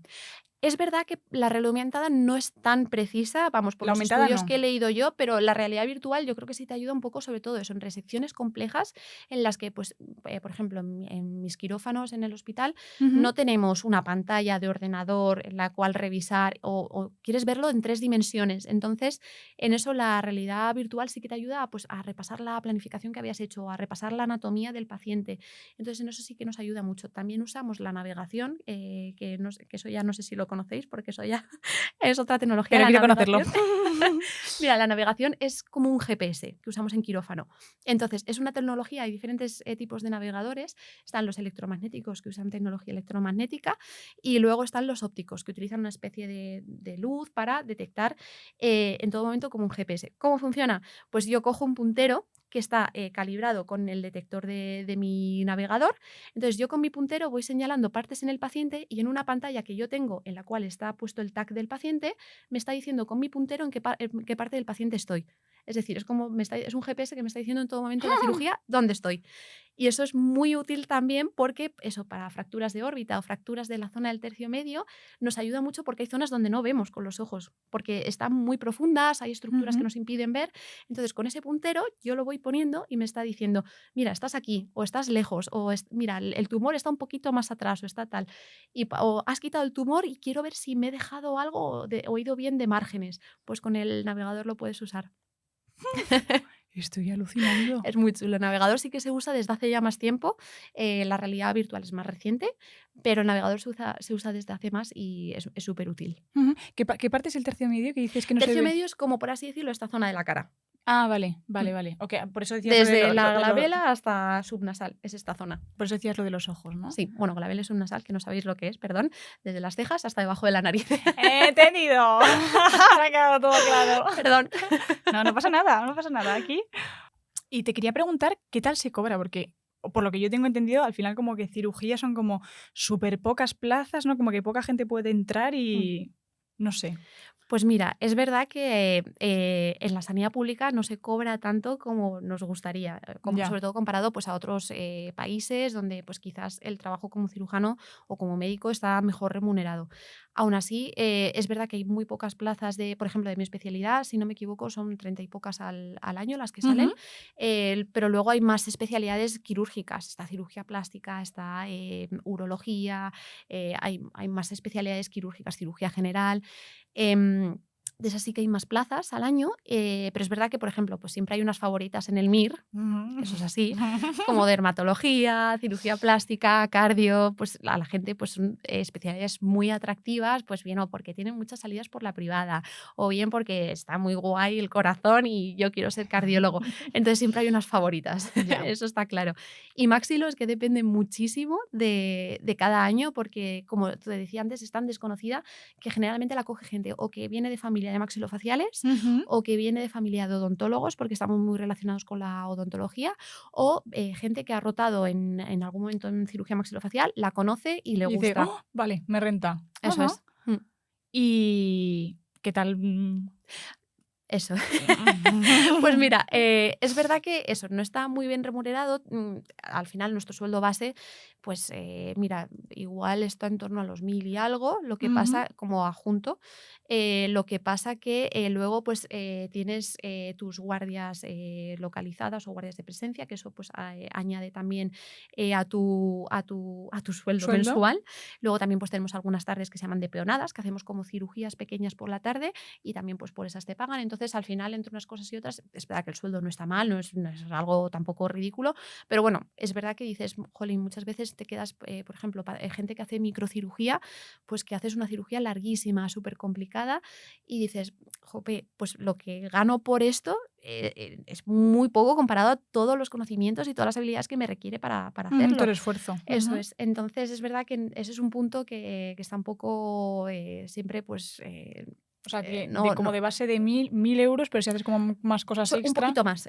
Es verdad que la realidad aumentada no es tan precisa, vamos, por La los aumentada estudios no. que he leído yo, pero la realidad virtual yo creo que sí te ayuda un poco, sobre todo eso, en resecciones complejas en las que, pues, por ejemplo, en mis quirófanos en el hospital Ujú. no tenemos una pantalla de ordenador en la cual revisar o quieres verlo en 3 dimensiones. Entonces, en eso la realidad virtual sí que te ayuda pues, a repasar la planificación que habías hecho, a repasar la anatomía del paciente. Entonces, en eso sí que nos ayuda mucho. También usamos la navegación, que eso ya no sé si lo conocéis, porque eso ya es otra tecnología, Pero la quiero conocerlo. navegación. Mira, la navegación es como un GPS que usamos en quirófano. Entonces, es una tecnología, hay diferentes tipos de navegadores. Están los electromagnéticos que usan tecnología electromagnética y luego están los ópticos que utilizan una especie de luz para detectar en todo momento como un GPS. ¿Cómo funciona? Pues yo cojo un puntero que está calibrado con el detector de mi navegador. Entonces yo con mi puntero voy señalando partes en el paciente y en una pantalla que yo tengo en la cual está puesto el tag del paciente, me está diciendo con mi puntero en qué parte del paciente estoy. Es decir, es un GPS que me está diciendo en todo momento de la cirugía dónde estoy. Y eso es muy útil también porque eso para fracturas de órbita o fracturas de la zona del tercio medio nos ayuda mucho porque hay zonas donde no vemos con los ojos, porque están muy profundas, hay estructuras que Ujú. nos impiden ver. Entonces, con ese puntero yo lo voy poniendo y me está diciendo, mira, estás aquí o estás lejos o mira, el tumor está un poquito más atrás o está tal. O has quitado el tumor y quiero ver si me he dejado algo o he ido bien de márgenes. Pues con el navegador lo puedes usar. Estoy alucinando. Es muy chulo. El navegador sí que se usa desde hace ya más tiempo. La realidad virtual es más reciente, pero el navegador se usa desde hace más y es súper útil. Ujú. ¿Qué parte es el tercio medio que dices que no se Tercio ve? medio es como, por así decirlo, esta zona de la cara. Ah, vale, Mm. vale, vale. Ok, por eso decías lo de Desde la glabela hasta subnasal, es esta zona. por eso decías lo de los ojos, ¿no? Sí, bueno, glabela y subnasal, que no sabéis lo que es, perdón, desde las cejas hasta debajo de la nariz. ¡He entendido! Me ha quedado todo claro. Perdón. No, no pasa nada, no pasa nada aquí. Y te quería preguntar qué tal se cobra, porque por lo que yo tengo entendido, al final como que cirugía son como súper pocas plazas, ¿no? Como que poca gente puede entrar Mm. y no sé. Pues mira, es verdad que en la sanidad pública no se cobra tanto como nos gustaría, Ya. sobre todo comparado pues, a otros países donde pues, quizás el trabajo como cirujano o como médico está mejor remunerado. Aún así, es verdad que hay muy pocas plazas de, por ejemplo, de mi especialidad, si no me equivoco, son 30 y pocas al año las que salen, Ujú. pero luego hay más especialidades quirúrgicas, está cirugía plástica, está urología, hay más especialidades quirúrgicas, cirugía general. Em, de esas sí que hay más plazas al año, pero es verdad que, por ejemplo, pues siempre hay unas favoritas en el MIR, Ujú. eso es así, como dermatología, cirugía plástica, cardio, pues a la gente pues son especialidades muy atractivas, pues bien o porque tienen muchas salidas por la privada, o bien porque está muy guay el corazón y yo quiero ser cardiólogo. Entonces siempre hay unas favoritas, Ya. eso está claro. Y Maxilo es que depende muchísimo de cada año, porque como te decía antes, es tan desconocida que generalmente la coge gente o que viene de familia de maxilofaciales Ujú. o que viene de familia de odontólogos, porque estamos muy relacionados con la odontología, o gente que ha rotado en algún momento en cirugía maxilofacial, la conoce y le Y dice, gusta. "Oh, vale, me renta". Eso Ajá. es. Mm. ¿Y qué tal? Eso. Pues mira, es verdad que eso no está muy bien remunerado. Al final, nuestro sueldo base, pues mira, igual está en torno a los 1000 y algo, lo que Ujú. pasa como adjunto. Lo que pasa que luego pues tienes tus guardias localizadas o guardias de presencia, que eso pues añade también a tu sueldo ¿Sueldo? mensual. Luego también pues tenemos algunas tardes que se llaman de peonadas, que hacemos como cirugías pequeñas por la tarde y también pues por esas te pagan. Entonces, al final, entre unas cosas y otras, es verdad que el sueldo no está mal, no es algo tampoco ridículo, pero bueno, es verdad que dices, jolín, muchas veces te quedas, por ejemplo, gente que hace microcirugía, pues que haces una cirugía larguísima, súper complicada y dices, jope, pues lo que gano por esto es muy poco comparado a todos los conocimientos y todas las habilidades que me requiere para Ujú, todo hacerlo. el esfuerzo. Eso Ujú. es. Entonces, es verdad que ese es un punto que está un poco siempre, pues, O sea, que no, como no, de base de 1000 euros, pero si haces como más cosas un extra. poquito más.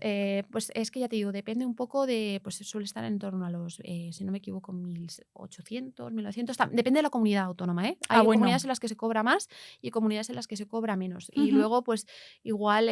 Pues es que ya te digo, depende un poco de, pues suele estar en torno a los, si no me equivoco, 1800, 1900. Depende de la comunidad autónoma, ¿eh? Ah, Hay bueno. comunidades en las que se cobra más y comunidades en las que se cobra menos. Y Ujú. luego, pues igual,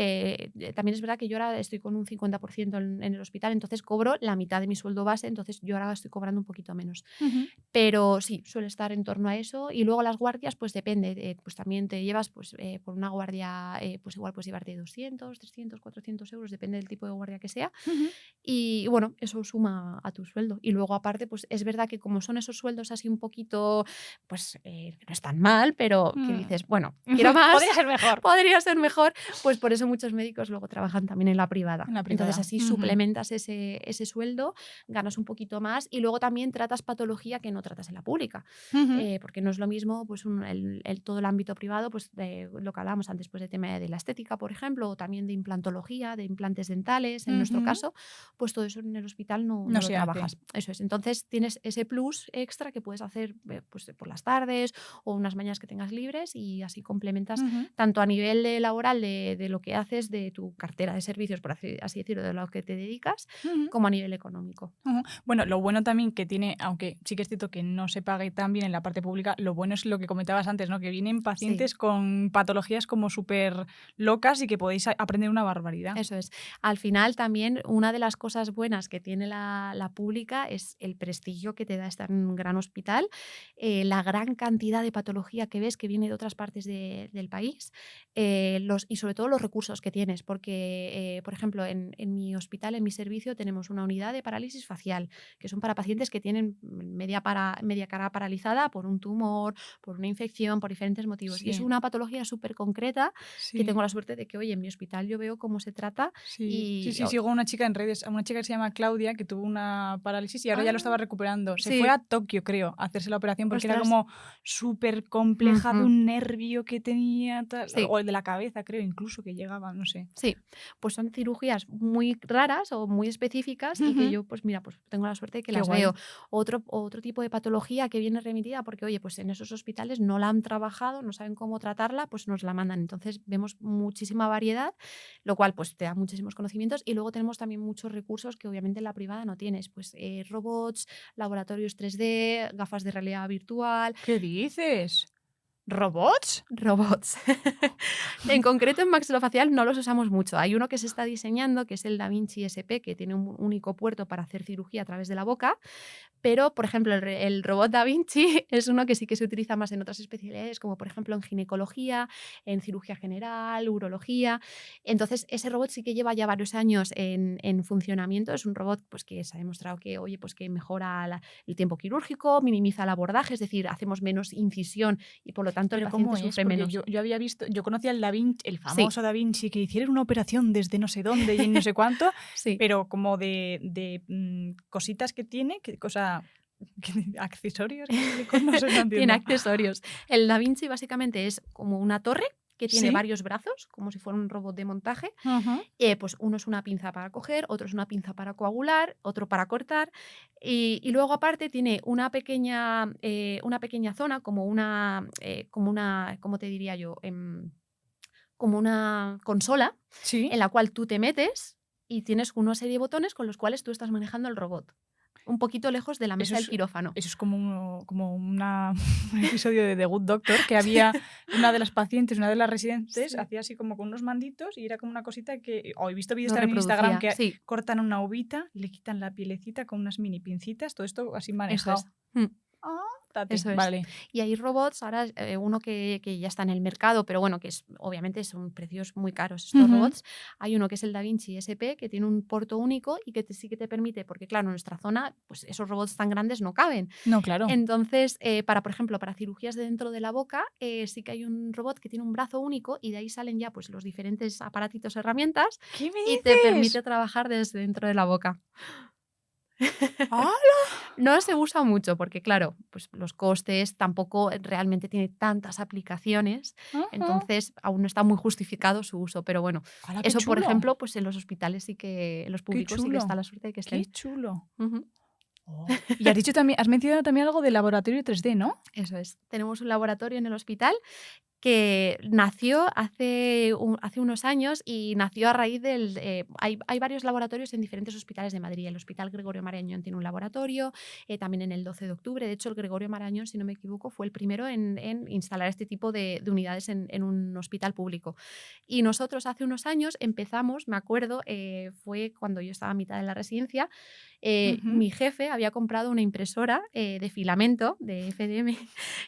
también es verdad que yo ahora estoy con un 50% en el hospital, entonces cobro la mitad de mi sueldo base, entonces yo ahora estoy cobrando un poquito menos. Ujú. Pero sí, suele estar en torno a eso. Y luego las guardias, pues depende. Pues también te llevas, pues por una guardia, pues igual puedes llevarte 200, 300, 400 euros, depende del tipo de guardia que sea. Ujú. Y bueno, eso suma a tu sueldo. Y luego aparte, pues es verdad que como son esos sueldos así un poquito, pues no están mal, pero que Mm. dices, bueno, quiero más, Podría ser mejor. podría ser mejor, pues por eso muchos médicos luego trabajan también en la privada. En la Entonces privada. así Ujú. suplementas ese sueldo, ganas un poquito más y luego también tratas patología que no tratas en la pública. Ujú. Porque no es lo mismo pues, todo el ámbito privado, pues lo que hablábamos antes, pues de tema de la estética, por ejemplo, o también de implantología, de implantes dentales, en nuestro Ujú. caso, pues todo eso en el hospital no, No no lo se hace. trabajas. Eso es. Entonces tienes ese plus extra que puedes hacer pues, por las tardes o unas mañanas que tengas libres y así complementas Ujú. tanto a nivel laboral de lo que haces, de tu cartera de servicios, por así decirlo, de lo que te dedicas, Ujú. como a nivel económico. Ujú. Bueno, lo bueno también que tiene, aunque sí que es cierto que no se pague tan bien en la parte pública, lo bueno es lo que comentabas antes, ¿no? Que vienen Sí. pacientes con patologías como súper locas y que podéis aprender una barbaridad. Eso es. Al final también una de las cosas buenas que tiene la pública es el prestigio que te da estar en un gran hospital, la gran cantidad de patología que ves que viene de otras partes del país y sobre todo los recursos que tienes, porque, por ejemplo, en mi hospital, en mi servicio, tenemos una unidad de parálisis facial, que son para pacientes que tienen media cara paralizada por un tumor, por una infección, por diferentes motivos. Y es Sí. una patología súper súper concreta, que tengo Sí, la suerte de que, oye, en mi hospital yo veo cómo se trata sí, y... sigo a una chica en redes, a una chica que se llama Claudia, que tuvo una parálisis y ahora ya lo estaba Ah, recuperando. Se fue sí, a Tokio, creo, a hacerse la operación porque era ostras. como súper compleja de Ujú, un nervio que tenía, sí. o el de la cabeza, creo, incluso que llegaba, no sé. Sí, pues son cirugías muy raras o muy específicas y que Ujú. yo, pues mira, pues tengo la suerte de que Qué las veo. guay. Otro tipo de patología que viene remitida porque, oye, pues en esos hospitales no la han trabajado, no saben cómo tratarla, pues nos la mandan. Entonces vemos muchísima variedad, lo cual pues te da muchísimos conocimientos y luego tenemos también muchos recursos que obviamente en la privada no tienes, pues robots, laboratorios 3D, gafas de realidad virtual. ¿Qué dices? ¿Robots? Robots. En concreto, en maxilofacial no los usamos mucho. Hay uno que se está diseñando, que es el DaVinci SP, que tiene un único puerto para hacer cirugía a través de la boca, pero, por ejemplo, el robot Da Vinci es uno que sí que se utiliza más en otras especialidades, como por ejemplo en ginecología, en cirugía general, urología. Entonces, ese robot sí que lleva ya varios años en funcionamiento. Es un robot pues, que se ha demostrado que, oye, pues, que mejora el tiempo quirúrgico, minimiza el abordaje, es decir, hacemos menos incisión y por lo tanto el ¿Pero paciente cómo es? sufre Porque menos. yo había visto, yo conocía el Da Vinci, el Sí, famoso Da Vinci, que hicieron una operación desde no sé dónde y en no sé cuánto, sí. pero como de cositas que tiene, qué cosa, accesorios, químicos, no sé, no Tiene entiendo. accesorios. El Da Vinci básicamente es como una torre que tiene ¿Sí? varios brazos, como si fuera un robot de montaje. Ujú. Pues uno es una pinza para coger, otro es una pinza para coagular, otro para cortar. Y luego aparte tiene una pequeña zona, ¿cómo te diría yo? Como una consola Sí. en la cual tú te metes y tienes una serie de botones con los cuales tú estás manejando el robot. Un poquito lejos de la Eso mesa del es, quirófano. eso es como un episodio de The Good Doctor, que había una de las pacientes, una de las residentes, Sí. hacía así como con unos manditos y era como una cosita que, o he visto vídeos Lo también en Instagram reproducía, que sí, cortan una uvita, le quitan la pielecita con unas mini pincitas, todo esto así eso es. manejado. Mm. Ah, tate, Eso es. vale. Y hay robots, ahora uno que ya está en el mercado, pero bueno, que obviamente son precios muy caros estos Ujú. robots. Hay uno que es el DaVinci SP, que tiene un puerto único y que sí que te permite, porque claro, en nuestra zona, pues esos robots tan grandes no caben. No, claro. Entonces, por ejemplo, para cirugías de dentro de la boca, sí que hay un robot que tiene un brazo único y de ahí salen ya pues los diferentes aparatitos, herramientas ¿Qué me y te dices? permite trabajar desde dentro de la boca. ¡Hala! No se usa mucho porque, claro, pues los costes tampoco realmente tiene tantas aplicaciones, Ajá. entonces aún no está muy justificado su uso. Pero bueno, ¡Hala, qué eso, por chulo! ejemplo, pues en los hospitales sí que, en los ¡Qué públicos sí que está chulo! la suerte de que ¡Qué estén. chulo! Ujú. Oh. Y has dicho también, has mencionado también algo de laboratorio 3D, ¿no? Eso es. Tenemos un laboratorio en el hospital que nació hace unos años y nació a raíz hay varios laboratorios en diferentes hospitales de Madrid. El Hospital Gregorio Marañón tiene un laboratorio, también en el 12 de octubre. De hecho, el Gregorio Marañón, si no me equivoco, fue el primero en instalar este tipo de unidades en un hospital público. Y nosotros hace unos años empezamos, me acuerdo, fue cuando yo estaba a mitad de la residencia, Ujú. mi jefe había comprado una impresora de filamento de FDM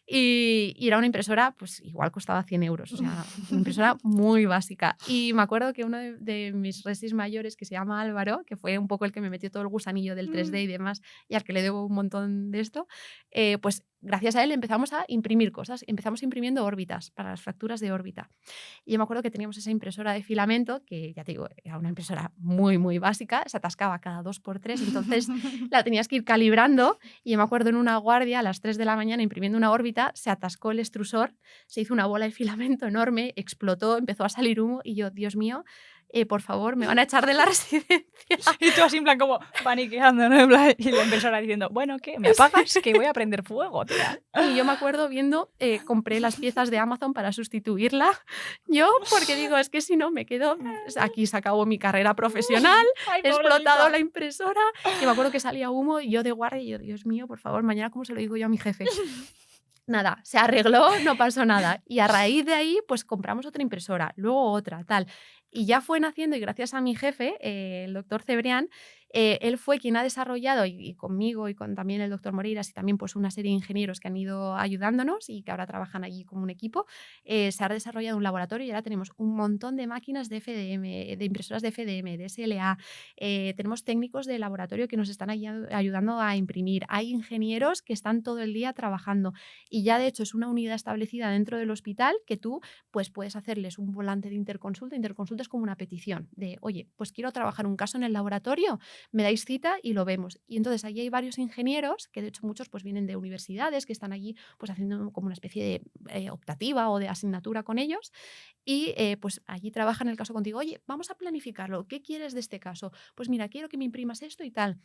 y era una impresora, pues igual costaba 100 euros, o sea, una impresora muy básica. Y me acuerdo que uno de mis resis mayores, que se llama Álvaro, que fue un poco el que me metió todo el gusanillo del 3D y demás, y al que le debo un montón de esto, pues gracias a él empezamos a imprimir cosas. Empezamos imprimiendo órbitas para las fracturas de órbita. Y yo me acuerdo que teníamos esa impresora de filamento, que ya te digo, era una impresora muy, muy básica, se atascaba cada 2 por 3, entonces la tenías que ir calibrando. Y yo me acuerdo en una guardia a las 3 de la mañana imprimiendo una órbita, se atascó el extrusor, se hizo una bola de filamento enorme, explotó, empezó a salir humo y yo, Dios mío, por favor, me van a echar de la residencia. Y tú así en plan como paniqueando, ¿no? En plan, y la impresora diciendo, bueno, ¿qué? ¿Me apagas? Que voy a prender fuego, tía. Y yo me acuerdo viendo, compré las piezas de Amazon para sustituirla. Yo, porque digo, es que si no me quedo, aquí se acabó mi carrera profesional, Ay, he explotado la pobrecita. impresora. Y me acuerdo que salía humo y yo de guardia, y yo, Dios mío, por favor, mañana cómo se lo digo yo a mi jefe. Nada, se arregló, no pasó nada. Y a raíz de ahí, pues compramos otra impresora, luego otra, tal. Y ya fue naciendo, y gracias a mi jefe, el doctor Cebrián, él fue quien ha desarrollado, y conmigo y con también el doctor Moreiras y también pues una serie de ingenieros que han ido ayudándonos y que ahora trabajan allí como un equipo, se ha desarrollado un laboratorio y ahora tenemos un montón de máquinas de FDM, de impresoras de FDM, de SLA, tenemos técnicos de laboratorio que nos están ayudando a imprimir, hay ingenieros que están todo el día trabajando y ya de hecho es una unidad establecida dentro del hospital que tú pues puedes hacerles un volante de interconsulta. Interconsulta es como una petición de, oye, pues quiero trabajar un caso en el laboratorio, me dais cita y lo vemos. Y entonces allí hay varios ingenieros, que de hecho muchos pues vienen de universidades, que están allí pues haciendo como una especie de optativa o de asignatura con ellos y pues allí trabajan el caso contigo. Oye, vamos a planificarlo. ¿Qué quieres de este caso? Pues mira, quiero que me imprimas esto y tal.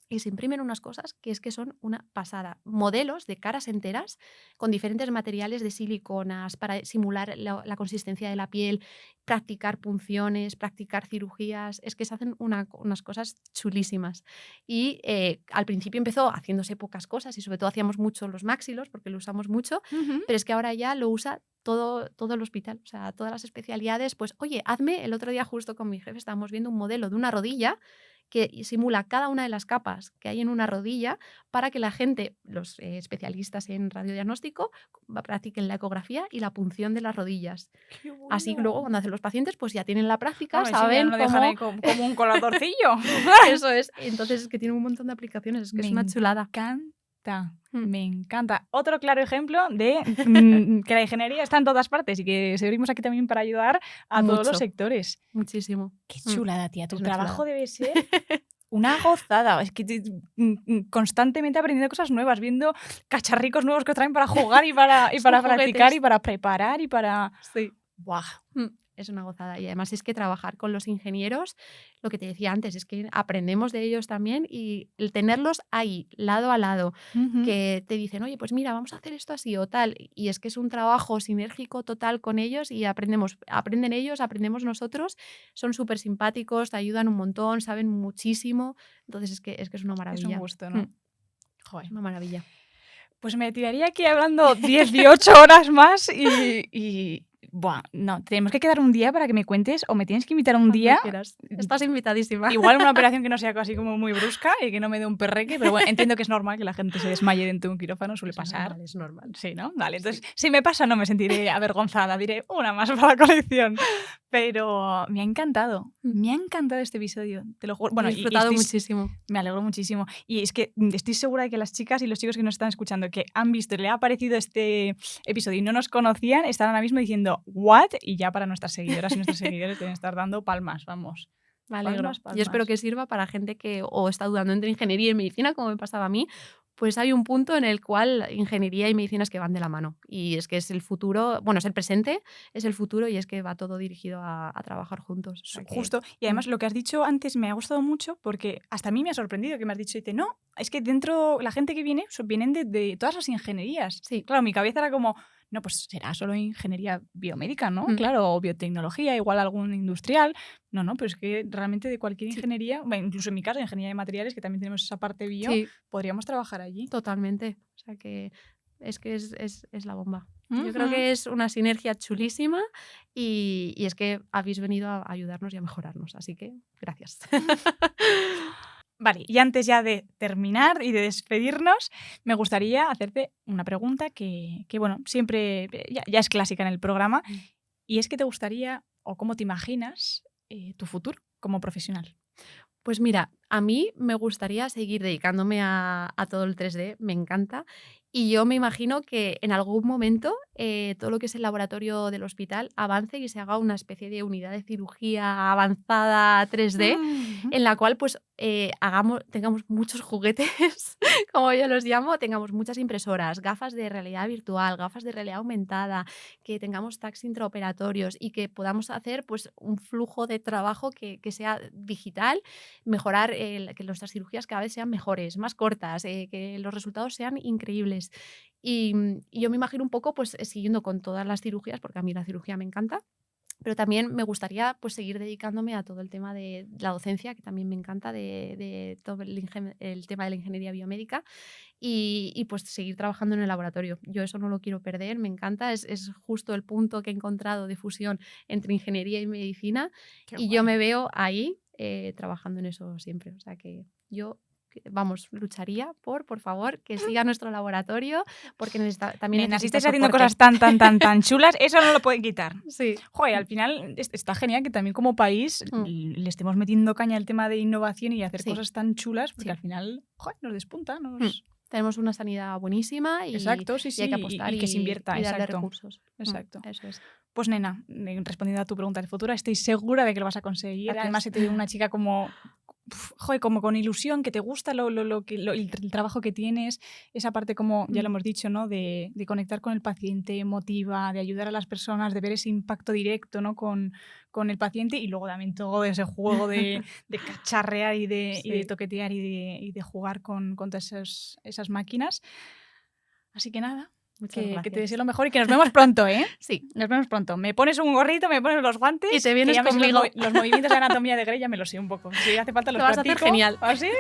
Y se imprimen unas cosas que son una pasada. Modelos de caras enteras con diferentes materiales de siliconas para simular la consistencia de la piel, practicar punciones, practicar cirugías. Es que se hacen unas cosas chulísimas. Y al principio empezó haciéndose pocas cosas y sobre todo hacíamos mucho los maxilos porque lo usamos mucho, Ujú. pero es que ahora ya lo usa todo el hospital. O sea, todas las especialidades. Pues oye, hazme, el otro día justo con mi jefe estábamos viendo un modelo de una rodilla que simula cada una de las capas que hay en una rodilla para que la gente, los especialistas en radiodiagnóstico, practiquen la ecografía y la punción de las rodillas. ¡Qué Así que luego bueno! cuando hacen los pacientes pues ya tienen la práctica, Bueno, y sí, ya no saben lo dejan ahí cómo... como un coladorcillo. Eso es. Entonces es que tiene un montón de aplicaciones, es que Me es una chulada. encanta, Mm, me encanta. Otro claro ejemplo de que la ingeniería está en todas partes y que seguimos aquí también para ayudar a todos los Mucho, sectores. muchísimo. Qué Mm, chulada, tía. Tu Es una trabajo chulada. debe ser una gozada. Es que constantemente aprendiendo cosas nuevas, viendo cacharricos nuevos que os traen para jugar y Son para practicar y juguetes. para preparar y para... Sí. ¡Buah! Es una gozada. Y además es que trabajar con los ingenieros, lo que te decía antes, es que aprendemos de ellos también y el tenerlos ahí, lado a lado, Ujú. que te dicen, oye, pues mira, vamos a hacer esto así o tal. Y es que es un trabajo sinérgico total con ellos y aprenden ellos, aprendemos nosotros, son súper simpáticos, te ayudan un montón, saben muchísimo. Entonces es que es una Es un maravilla. gusto, Mm, ¿no? Joder. Es una maravilla. Pues me tiraría aquí hablando 18 horas más buah, no, tenemos que quedar un día para que me cuentes o me tienes que invitar un Cuando día. quieras. Estás invitadísima. Igual una operación que no sea casi como muy brusca y que no me dé un perreque, pero bueno, entiendo que es normal que la gente se desmaye dentro de un quirófano, suele Es pasar. normal, es normal. Sí, ¿no? Vale, entonces Sí. si me pasa no me sentiré avergonzada, diré una más para la colección. Pero me ha encantado este episodio, te lo juro. He Bueno, y disfrutado muchísimo. me alegro muchísimo. Y es que estoy segura de que las chicas y los chicos que nos están escuchando, que han visto y le ha parecido este episodio y no nos conocían, están ahora mismo diciendo, ¿what? Y ya para nuestras seguidoras y nuestros seguidores deben estar dando palmas, vamos. Me alegro. Palmas, Yo espero palmas. que sirva para gente que o está dudando entre ingeniería y medicina, como me pasaba a mí, pues hay un punto en el cual ingeniería y medicina es que van de la mano. Y es que es el futuro, bueno, es el presente, es el futuro y es que va todo dirigido a trabajar juntos. O sea que, Justo. Y mm, además lo que has dicho antes me ha gustado mucho porque hasta a mí me ha sorprendido que me has dicho, dice, no, es que dentro, la gente que viene, vienen de todas las ingenierías. sí. Claro, mi cabeza era como, no, pues será solo ingeniería biomédica, ¿no? Mm, Claro, o biotecnología, igual algún industrial. No, no, pero es que realmente de cualquier sí, ingeniería, bueno, incluso en mi caso, ingeniería de materiales, que también tenemos esa parte bio, sí, podríamos trabajar allí. totalmente. O sea que es la bomba. Yo creo Ujú. que es una sinergia chulísima y es que habéis venido a ayudarnos y a mejorarnos. Así que gracias. Vale, y antes ya de terminar y de despedirnos, me gustaría hacerte una pregunta que bueno, siempre ya es clásica en el programa, y es que te gustaría o cómo te imaginas tu futuro como profesional. Pues mira, a mí me gustaría seguir dedicándome a todo el 3D, me encanta. Y yo me imagino que en algún momento todo lo que es el laboratorio del hospital avance y se haga una especie de unidad de cirugía avanzada 3D Ujú. en la cual pues tengamos muchos juguetes, como yo los llamo, tengamos muchas impresoras, gafas de realidad virtual, gafas de realidad aumentada, que tengamos tags intraoperatorios y que podamos hacer pues un flujo de trabajo que sea digital, mejorar que nuestras cirugías cada vez sean mejores, más cortas, que los resultados sean increíbles. Y yo me imagino un poco pues siguiendo con todas las cirugías, porque a mí la cirugía me encanta, Pero también me gustaría pues, seguir dedicándome a todo el tema de la docencia, que también me encanta, de todo el tema de la ingeniería biomédica y pues seguir trabajando en el laboratorio. Yo eso no lo quiero perder, me encanta, es justo el punto que he encontrado de fusión entre ingeniería y medicina Qué y guay. yo me veo ahí trabajando en eso siempre. O sea que yo... Vamos, lucharía por favor, que siga nuestro laboratorio, porque también Nena, si necesita estáis haciendo soporte. cosas tan chulas, eso no lo pueden quitar. Sí. Joder, al final está genial que también como país le estemos metiendo caña al tema de innovación y hacer Sí. cosas tan chulas, porque Sí. al final, joder, nos despunta, Tenemos una sanidad buenísima y, Exacto, sí, y hay que apostar y que se invierta, y darle exacto. recursos. Exacto. Eso es. Pues nena, respondiendo a tu pregunta del futuro, estoy segura de que lo vas a conseguir. Gracias. Además, se te ve una chica como con ilusión, que te gusta el trabajo que tienes, esa parte como, ya lo hemos dicho, ¿no? De conectar con el paciente, emotiva, de ayudar a las personas, de ver ese impacto directo, ¿no? con el paciente y luego también todo ese juego de cacharrear y de toquetear y de jugar con todas esas máquinas. Así que nada. Que te deseo lo mejor y que nos vemos pronto, ¿eh? Sí. Nos vemos pronto. Me pones un gorrito, me pones los guantes. Y te vienes que ya conmigo. Los movimientos de anatomía de Grey ya me los sé un poco. Si hace falta los lo vas a hacer genial. ¿Ah, sí?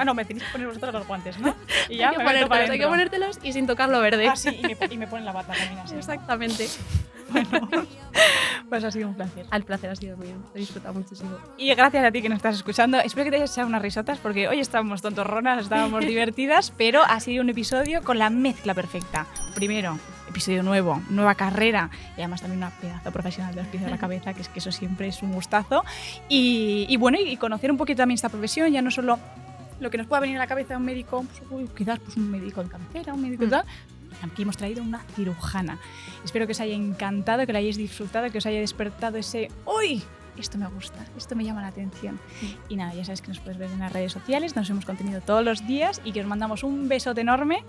No, me tenéis que poner vosotros los guantes, ¿no? Y ya hay que ponértelos y sin tocar lo verde. Ah, sí, y me ponen la bata también así. Exactamente. Bueno, pues ha sido un placer. El placer ha sido mío. He disfrutado muchísimo. Y gracias a ti que nos estás escuchando. Espero que te hayas echado unas risotas porque hoy estábamos tontorronas, estábamos divertidas, pero ha sido un episodio con la mezcla perfecta. Primero, episodio nuevo, nueva carrera y además también una pedazo profesional de los pies de la cabeza, que es que eso siempre es un gustazo. Y bueno, y conocer un poquito también esta profesión, ya no solo lo que nos pueda venir a la cabeza de un médico, pues, quizás pues, un médico de cabecera, un médico y tal. Aquí hemos traído una cirujana. Espero que os haya encantado, que lo hayáis disfrutado, que os haya despertado ese ¡uy! Esto me gusta, esto me llama la atención. Y nada, ya sabéis que nos puedes ver en las redes sociales, nos hemos contenido todos los días y que os mandamos un besote enorme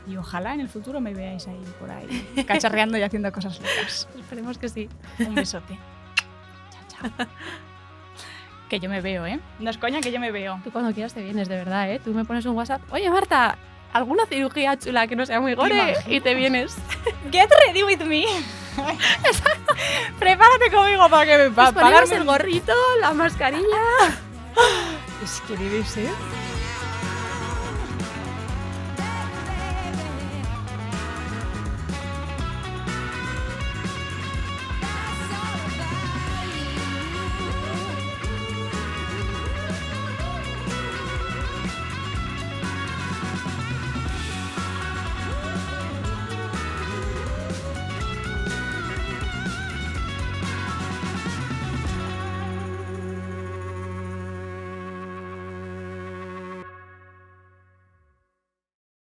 y ojalá en el futuro me veáis ahí por ahí cacharreando y haciendo cosas locas. Esperemos que sí. Un besote. Chao, chao. Que yo me veo, ¿eh? No es coña, que yo me veo. Tú cuando quieras te vienes, de verdad, ¿eh? Tú me pones un WhatsApp. Oye, Marta, ¿alguna cirugía chula que no sea muy gore? Y te vienes. Get ready with me. Prepárate conmigo para que me Pues ponemos el gorrito, la mascarilla. Es que debe ser